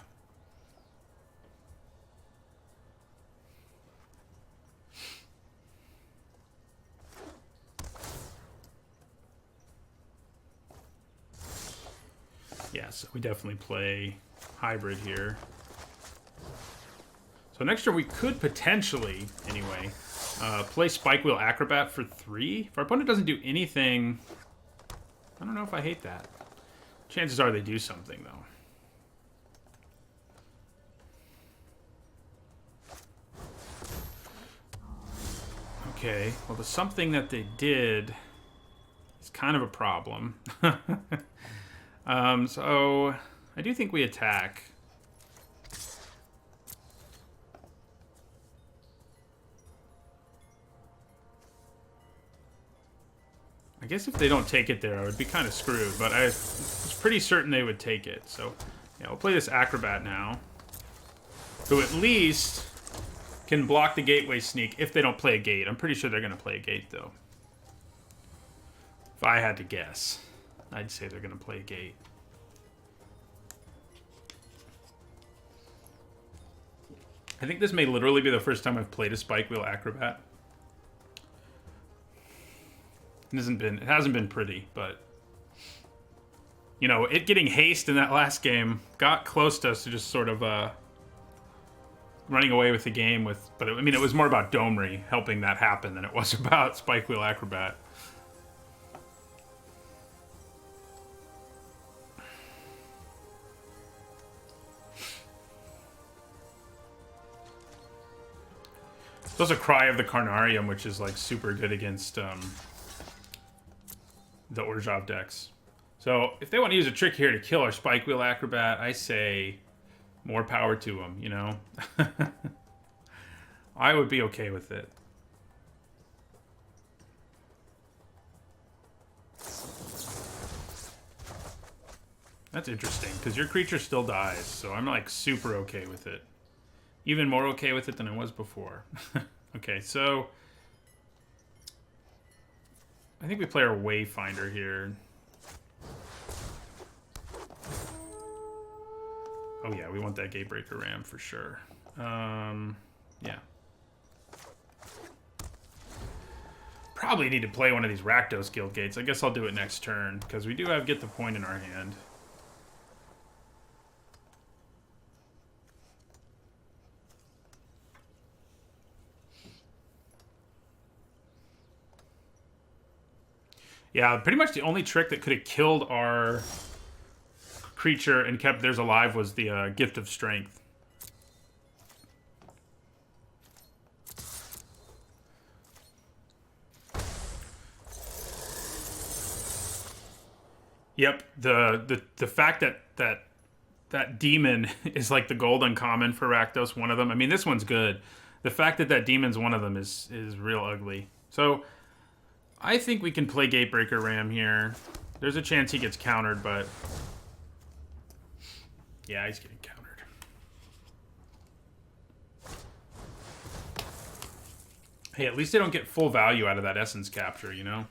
[SPEAKER 1] Yeah, so we definitely play hybrid here. So next turn we could potentially, anyway, play Spike Wheel Acrobat for 3. If our opponent doesn't do anything, I don't know if I hate that. Chances are they do something, though. Okay, well, the something that they did is kind of a problem. So I do think we attack. I guess if they don't take it there, I would be kind of screwed, but I was pretty certain they would take it. So, yeah, we'll play this Acrobat now, who at least can block the Gateway Sneak if they don't play a gate. I'm pretty sure they're going to play a gate, though. If I had to guess, I'd say they're going to play a gate. I think this may literally be the first time I've played a Spike Wheel Acrobat. It hasn't been pretty, but you know, it getting haste in that last game got close to us to just sort of running away with the game with, but I mean, it was more about Domri helping that happen than it was about Spike Wheel Acrobat. There's also Cry of the Carnarium, which is like super good against the Orzhov decks. So if they want to use a trick here to kill our Spike Wheel Acrobat, I say more power to them, you know? I would be okay with it. That's interesting, because your creature still dies, so I'm like super okay with it. Even more okay with it than I was before. Okay, so I think we play our Wayfinder here. Oh yeah, we want that Gatebreaker Ram for sure. Yeah. Probably need to play one of these Rakdos Guild Gates. I guess I'll do it next turn, because we do have Get the Point in our hand. Yeah, pretty much the only trick that could have killed our creature and kept theirs alive was the Gift of Strength. Yep, the fact that demon is like the gold uncommon for Rakdos, one of them. I mean, this one's good. The fact that demon's one of them is real ugly. So I think we can play Gatebreaker Ram here. There's a chance he gets countered, but yeah, he's getting countered. Hey, at least they don't get full value out of that Essence Capture, you know?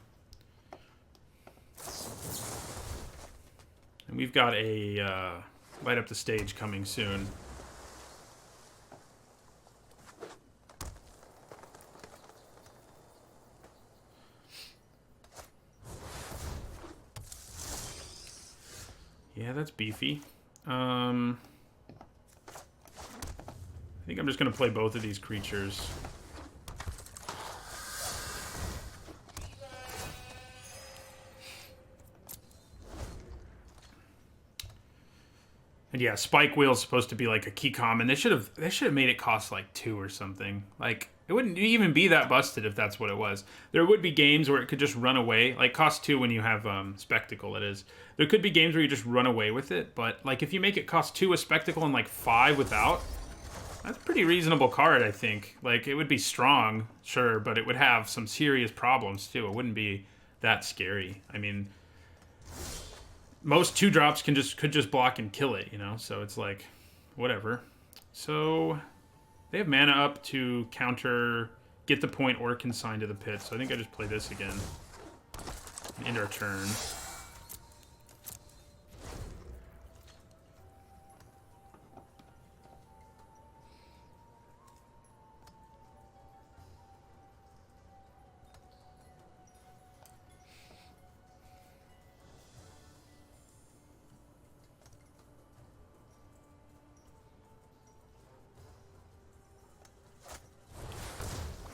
[SPEAKER 1] And we've got a Light Up the Stage coming soon. Yeah, that's beefy. I think I'm just going to play both of these creatures. And yeah, Spike Wheel is supposed to be like a key common. They should have made it cost like 2 or something. Like, it wouldn't even be that busted if that's what it was. There would be games where it could just run away. Like, cost 2 when you have Spectacle, it is. There could be games where you just run away with it. But, like, if you make it cost 2 with Spectacle and, like, 5 without, that's a pretty reasonable card, I think. Like, it would be strong, sure, but it would have some serious problems, too. It wouldn't be that scary. I mean, most 2-drops could just block and kill it, you know? So it's like, whatever. So They have mana up to counter, get the point, or consign to the pit. So I think I just play this again. End our turn.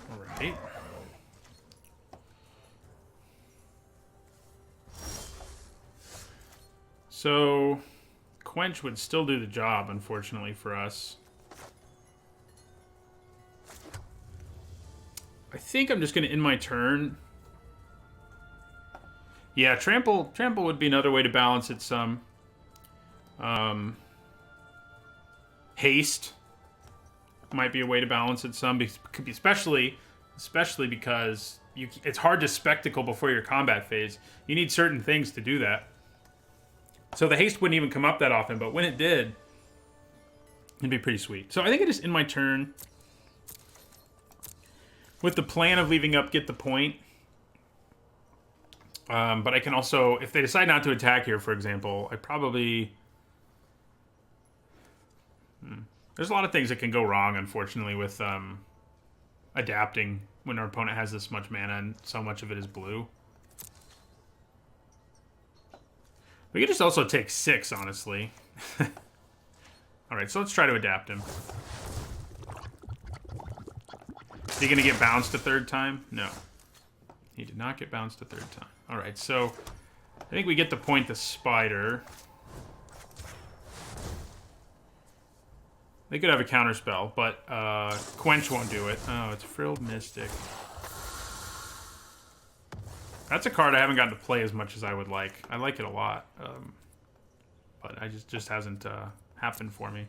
[SPEAKER 1] All right. So, Quench would still do the job, unfortunately, for us. I think I'm just going to end my turn. Yeah, Trample would be another way to balance it some. Haste might be a way to balance it some, especially because it's hard to spectacle before your combat phase. You need certain things to do that. So the haste wouldn't even come up that often, but when it did, it'd be pretty sweet. So I think I just end my turn with the plan of leaving up get the point. But I can also, if they decide not to attack here, for example, I probably... There's a lot of things that can go wrong, unfortunately, with adapting when our opponent has this much mana and so much of it is blue. We could just also take 6, honestly. Alright, so let's try to adapt him. Is he going to get bounced a third time? No. He did not get bounced a third time. Alright, so I think we get the point the spider. They could have a counterspell, but Quench won't do it. Oh, it's Frilled Mystic. That's a card I haven't gotten to play as much as I would like. I like it a lot, but I just hasn't happened for me.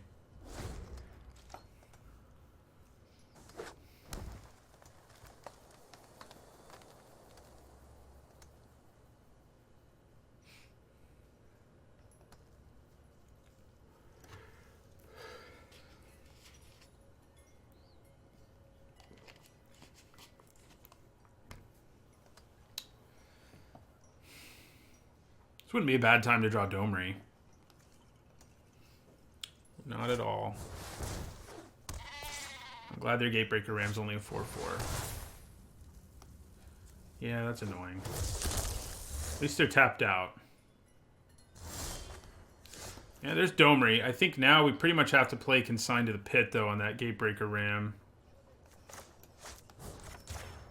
[SPEAKER 1] This wouldn't be a bad time to draw Domri. Not at all. I'm glad their Gatebreaker Ram's only a 4/4. Yeah, that's annoying. At least they're tapped out. Yeah, there's Domri. I think now we pretty much have to play Consign to the Pit, though, on that Gatebreaker Ram.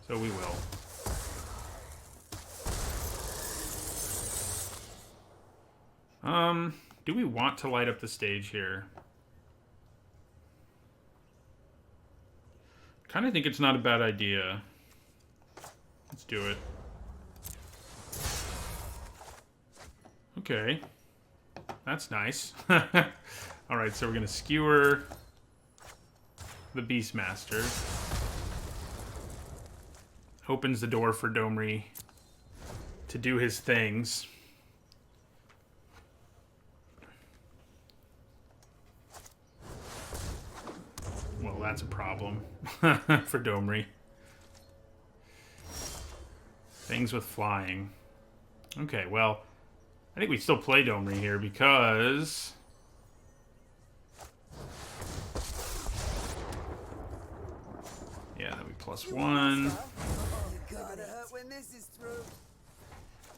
[SPEAKER 1] So we will. Do we want to light up the stage here? Kind of think it's not a bad idea. Let's do it. Okay. That's nice. Alright, so we're going to skewer the Beastmaster. Opens the door for Domri to do his things. Well, that's a problem for Domri. Things with flying. Okay, well, I think we still play Domri here because... Yeah, that'll be +1.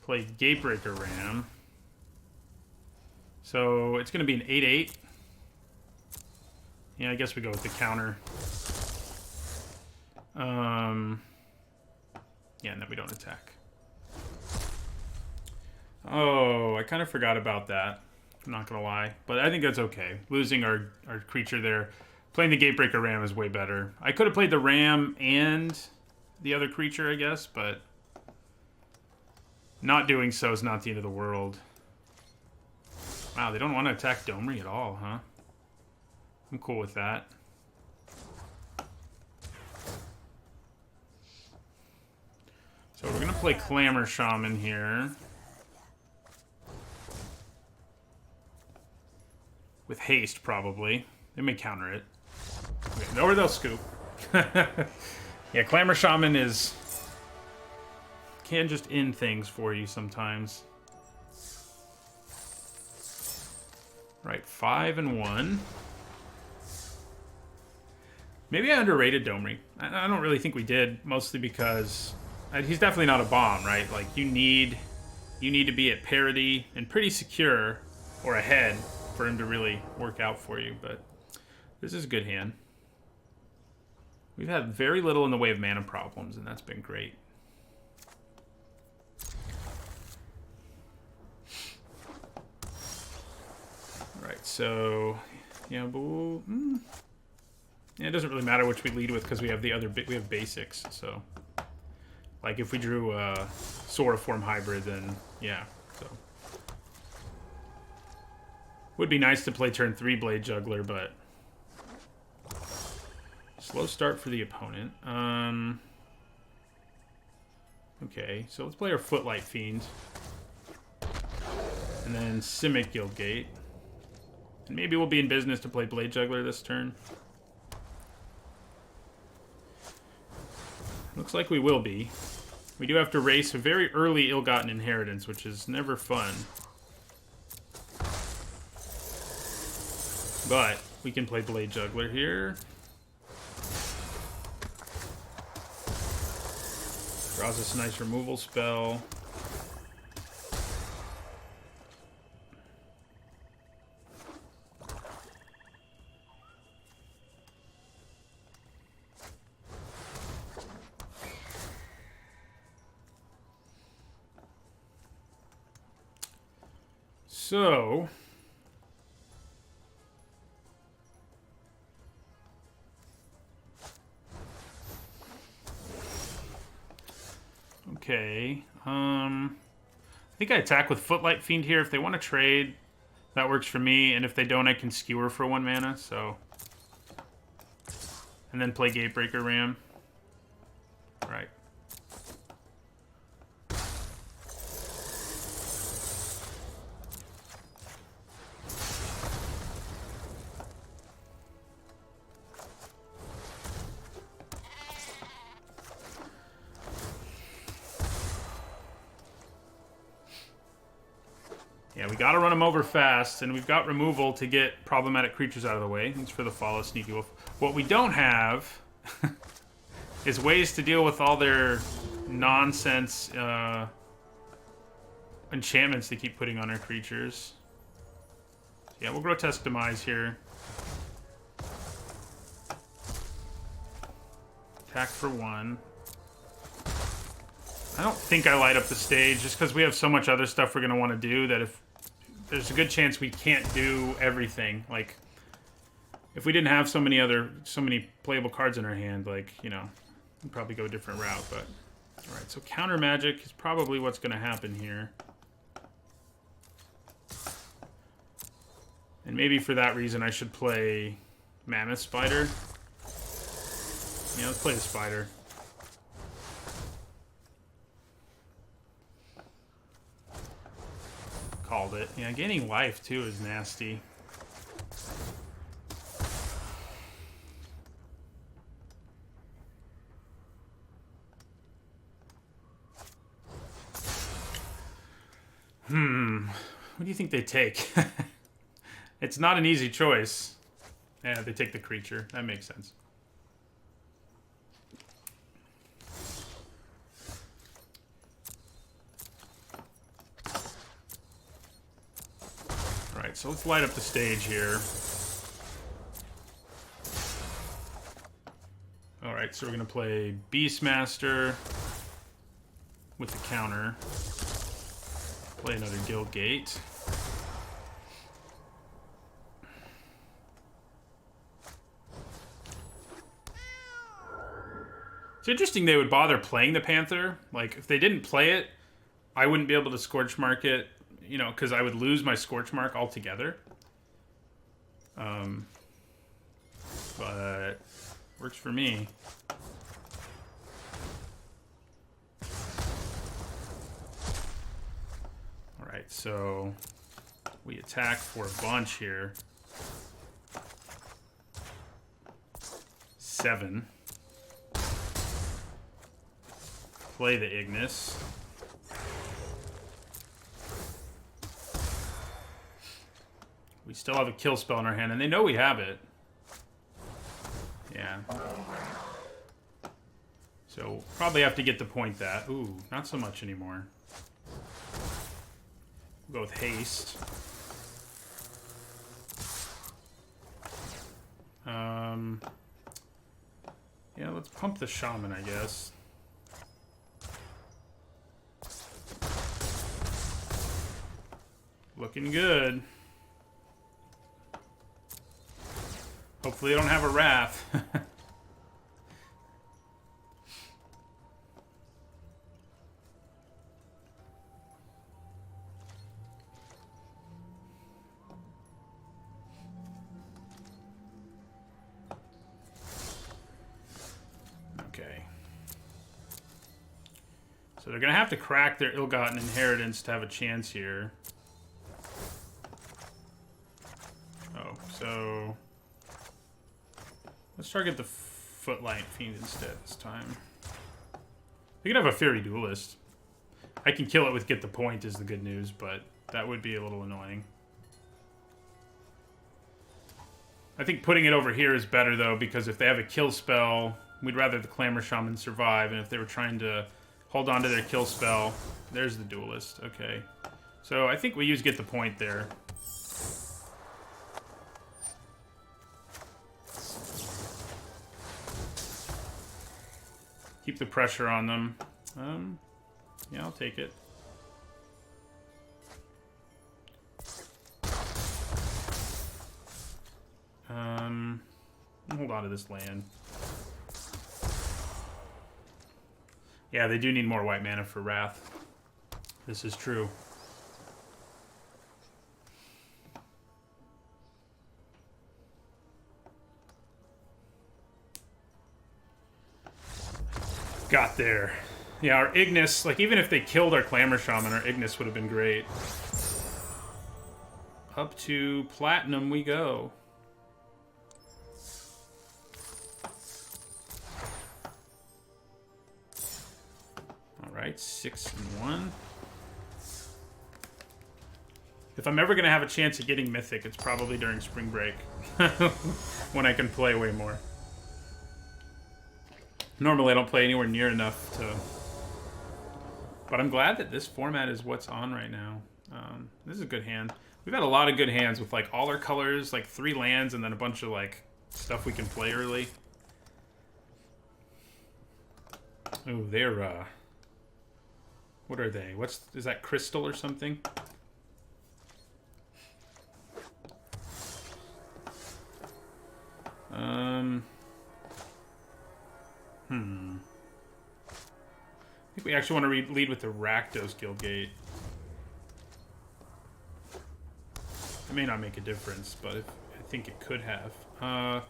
[SPEAKER 1] Play Gatebreaker Ram. So it's going to be an 8/8. Yeah, I guess we go with the counter. Yeah, and then we don't attack. Oh, I kind of forgot about that. I'm not going to lie. But I think that's okay. Losing our creature there. Playing the Gatebreaker Ram is way better. I could have played the Ram and the other creature, I guess, but not doing so is not the end of the world. Wow, they don't want to attack Domri at all, huh? I'm cool with that. So we're going to play Clamor Shaman here. With haste, probably. They may counter it. Okay. Or they'll scoop. Yeah, Clamor Shaman is... can just end things for you sometimes. Right, 5 and 1. Maybe I underrated Domri. I don't really think we did, mostly because he's definitely not a bomb, right? Like, you need to be at parity and pretty secure or ahead for him to really work out for you, but this is a good hand. We've had very little in the way of mana problems, and that's been great. Alright, so... yeah, but... yeah, it doesn't really matter which we lead with because we have the other... we have basics, so... like, if we drew a Sora Form Hybrid, then... yeah, so... would be nice to play turn 3 Blade Juggler, but... slow start for the opponent. Okay, so let's play our Footlight Fiend. And then Simic Guildgate. And maybe we'll be in business to play Blade Juggler this turn. Looks like we will be. We do have to race a very early Ill-Gotten Inheritance, which is never fun. But we can play Blade Juggler here. Draws us a nice removal spell. So... okay, I think I attack with Footlight Fiend here. If they want to trade, that works for me. And if they don't, I can Skewer for 1 mana, so... and then play Gatebreaker Ram. Right. Yeah, we gotta run them over fast, and we've got removal to get problematic creatures out of the way. Thanks for the follow, Sneaky Wolf. What we don't have is ways to deal with all their nonsense enchantments they keep putting on our creatures. Yeah, we'll Grotesque Demise here. Attack for 1. I don't think I light up the stage, just because we have so much other stuff we're going to want to do that if there's a good chance we can't do everything. Like, if we didn't have so many playable cards in our hand, like, you know, we'd probably go a different route, but... alright, so counter magic is probably what's going to happen here. And maybe for that reason I should play Mammoth Spider. Yeah, let's play the Spider. Called it. Yeah, gaining life, too, is nasty. What do you think they take? It's not an easy choice. Yeah, they take the creature. That makes sense. Alright, so let's light up the stage here. Alright, so we're going to play Beastmaster with the counter. Play another Guildgate. It's interesting they would bother playing the Panther. Like, if they didn't play it, I wouldn't be able to Scorch Mark it, you know, because I would lose my Scorch Mark altogether. But works for me. Alright, so we attack for a bunch here. 7. Play the Ignis. We still have a kill spell in our hand, and they know we have it. Yeah. So, probably have to get the point that. Ooh, not so much anymore. We'll go with haste. Yeah, let's pump the shaman, I guess. Looking good. Hopefully they don't have a wrath. Okay. So they're going to have to crack their ill-gotten inheritance to have a chance here. Oh, so... let's target the Footlight Fiend instead this time. We could have a Fairy Duelist. I can kill it with Get the Point is the good news, but that would be a little annoying. I think putting it over here is better, though, because if they have a kill spell, we'd rather the Clamor Shaman survive, and if they were trying to hold on to their kill spell, there's the Duelist. Okay. So I think we use Get the Point there. Keep the pressure on them. Yeah, I'll take it. Hold on to this land. Yeah, they do need more white mana for Wrath. This is true. Got there. Yeah, our Ignis, like, even if they killed our Clamor Shaman, our Ignis would have been great. Up to Platinum we go. Alright, 6-1. If I'm ever going to have a chance at getting Mythic, it's probably during Spring Break. When I can play way more. Normally I don't play anywhere near enough to... but I'm glad that this format is what's on right now. This is a good hand. We've had a lot of good hands with, like, all our colors, like 3 lands, and then a bunch of, like, stuff we can play early. Oh, they're, what are they? Is that Crystal or something? I think we actually want to lead with the Rakdos Guildgate. It may not make a difference, but I think it could have.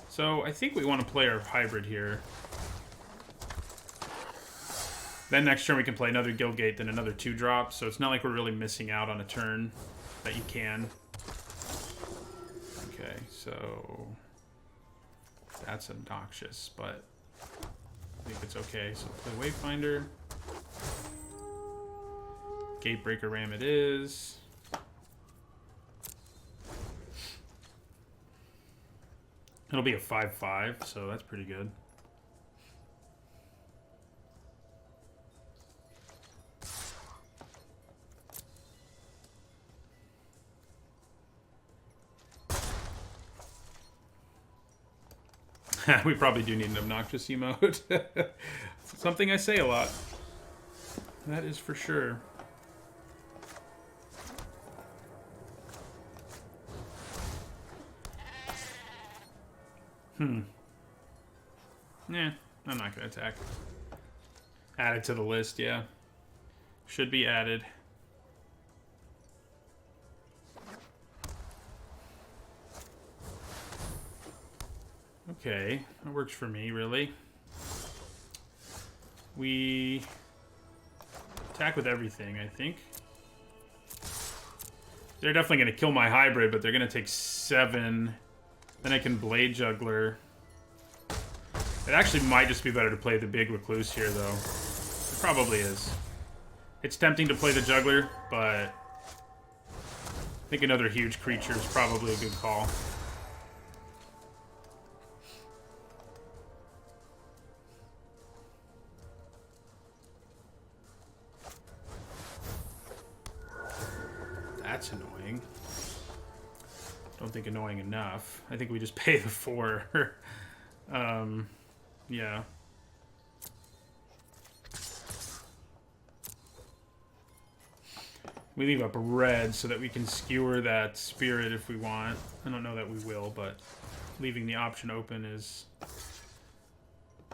[SPEAKER 1] So I think we want to play our hybrid here. Then next turn we can play another Guildgate, then another 2-drop, so it's not like we're really missing out on a turn that you can. Okay, so that's obnoxious, but I think it's okay. So play Wayfinder. Gatebreaker Ram it is. It'll be a 5/5, so that's pretty good. We probably do need an obnoxious emote. Something I say a lot. That is for sure. Nah, I'm not going to attack. Add it to the list, yeah. Should be added. Okay, that works for me, really. We attack with everything, I think. They're definitely going to kill my hybrid, but they're going to take 7. Then I can Blade Juggler. It actually might just be better to play the big Recluse here, though. It probably is. It's tempting to play the Juggler, but I think another huge creature is probably a good call. That's annoying. Don't think annoying enough. I think we just pay the 4. Yeah. We leave up red so that we can skewer that spirit if we want. I don't know that we will, but leaving the option open is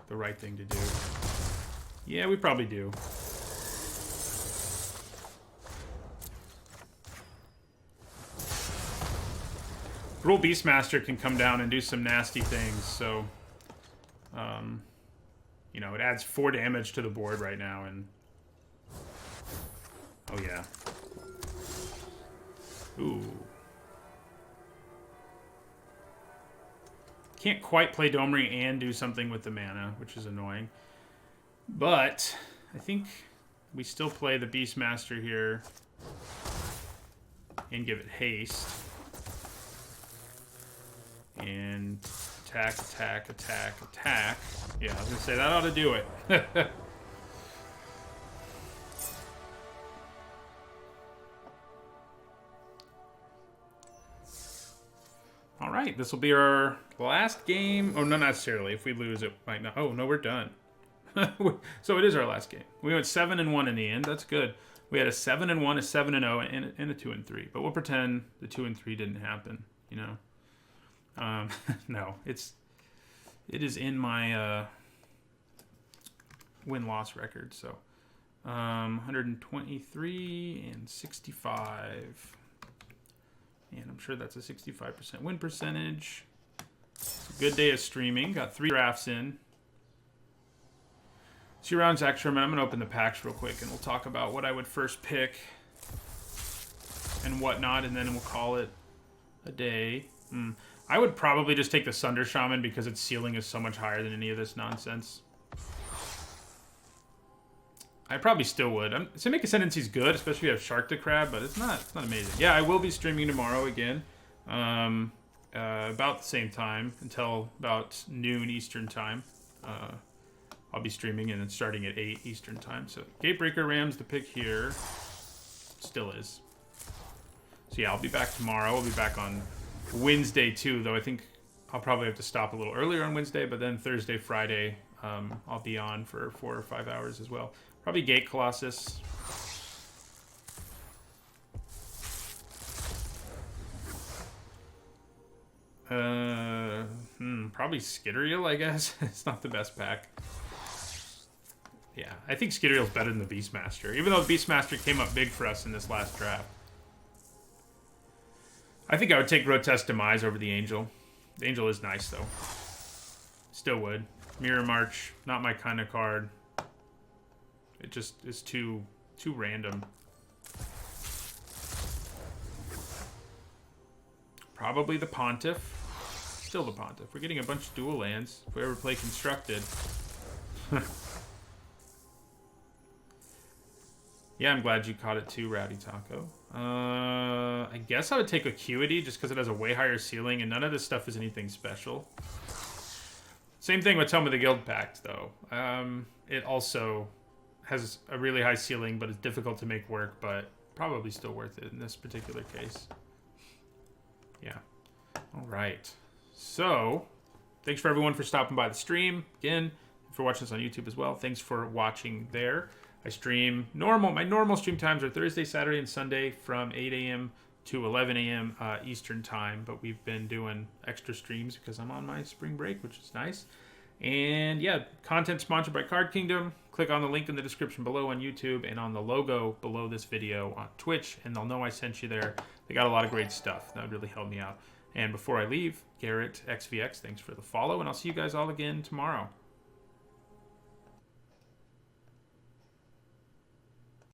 [SPEAKER 1] the right thing to do. Yeah, we probably do. Gruul Beastmaster can come down and do some nasty things, so... you know, it adds 4 damage to the board right now, and... Oh, yeah. Ooh. Can't quite play Domri and do something with the mana, which is annoying. But, I think we still play the Beastmaster here and give it haste. And attack, attack, attack, attack. Yeah, I was going to say, that ought to do it. All right, this will be our last game. Oh, not necessarily. If we lose, it might not. Oh, no, we're done. So it is our last game. We went 7-1 in the end. That's good. We had a 7-1, a 7-0, and a 2-3. But we'll pretend the 2-3 didn't happen, you know. No, it is in my win-loss record. So 123 and 65, and I'm sure that's a 65% win percentage. It's a good day of streaming. Got 3 drafts in. 2 rounds extra. I'm gonna open the packs real quick, and we'll talk about what I would first pick and whatnot, and then we'll call it a day. I would probably just take the Sunder Shaman because its ceiling is so much higher than any of this nonsense. I probably still would. Simic Ascendancy's good, especially if you have Shark to Crab, but it's not amazing. Yeah, I will be streaming tomorrow again. About the same time until about noon Eastern time. I'll be streaming and then starting at 8 Eastern time. So Gatebreaker Ram's the pick here. Still is. So yeah, I'll be back tomorrow. I'll be back on Wednesday too, though I think I'll probably have to stop a little earlier on Wednesday, but then Thursday, Friday, I'll be on for 4 or 5 hours as well. Probably Gate Colossus. Probably Skitteriel, I guess. It's not the best pack. Yeah, I think Skitteriel's better than the Beastmaster, even though the Beastmaster came up big for us in this last draft. I think I would take Grotesque Demise over the Angel. The Angel is nice, though. Still would. Mirror March, not my kind of card. It just is too random. Probably the Pontiff. Still the Pontiff. We're getting a bunch of dual lands. If we ever play Constructed. Yeah, I'm glad you caught it too, Rowdy Taco. I guess I would take Acuity just because it has a way higher ceiling, and none of this stuff is anything special. Same thing with Tome of the Guild Pact, though. It also has a really high ceiling, but it's difficult to make work, but probably still worth it in this particular case. Yeah. All right. So, thanks for everyone for stopping by the stream. Again, for watching us on YouTube as well. Thanks for watching there. I stream my normal stream times are Thursday, Saturday, and Sunday from 8 a.m. to 11 a.m. Eastern time, but we've been doing extra streams because I'm on my spring break, which is nice. And yeah, content sponsored by Card Kingdom. Click on the link in the description below on YouTube and on the logo below this video on Twitch, and they'll know I sent you there. They got a lot of great stuff. That would really help me out. And before I leave, Garrett XVX, thanks for the follow, and I'll see you guys all again tomorrow.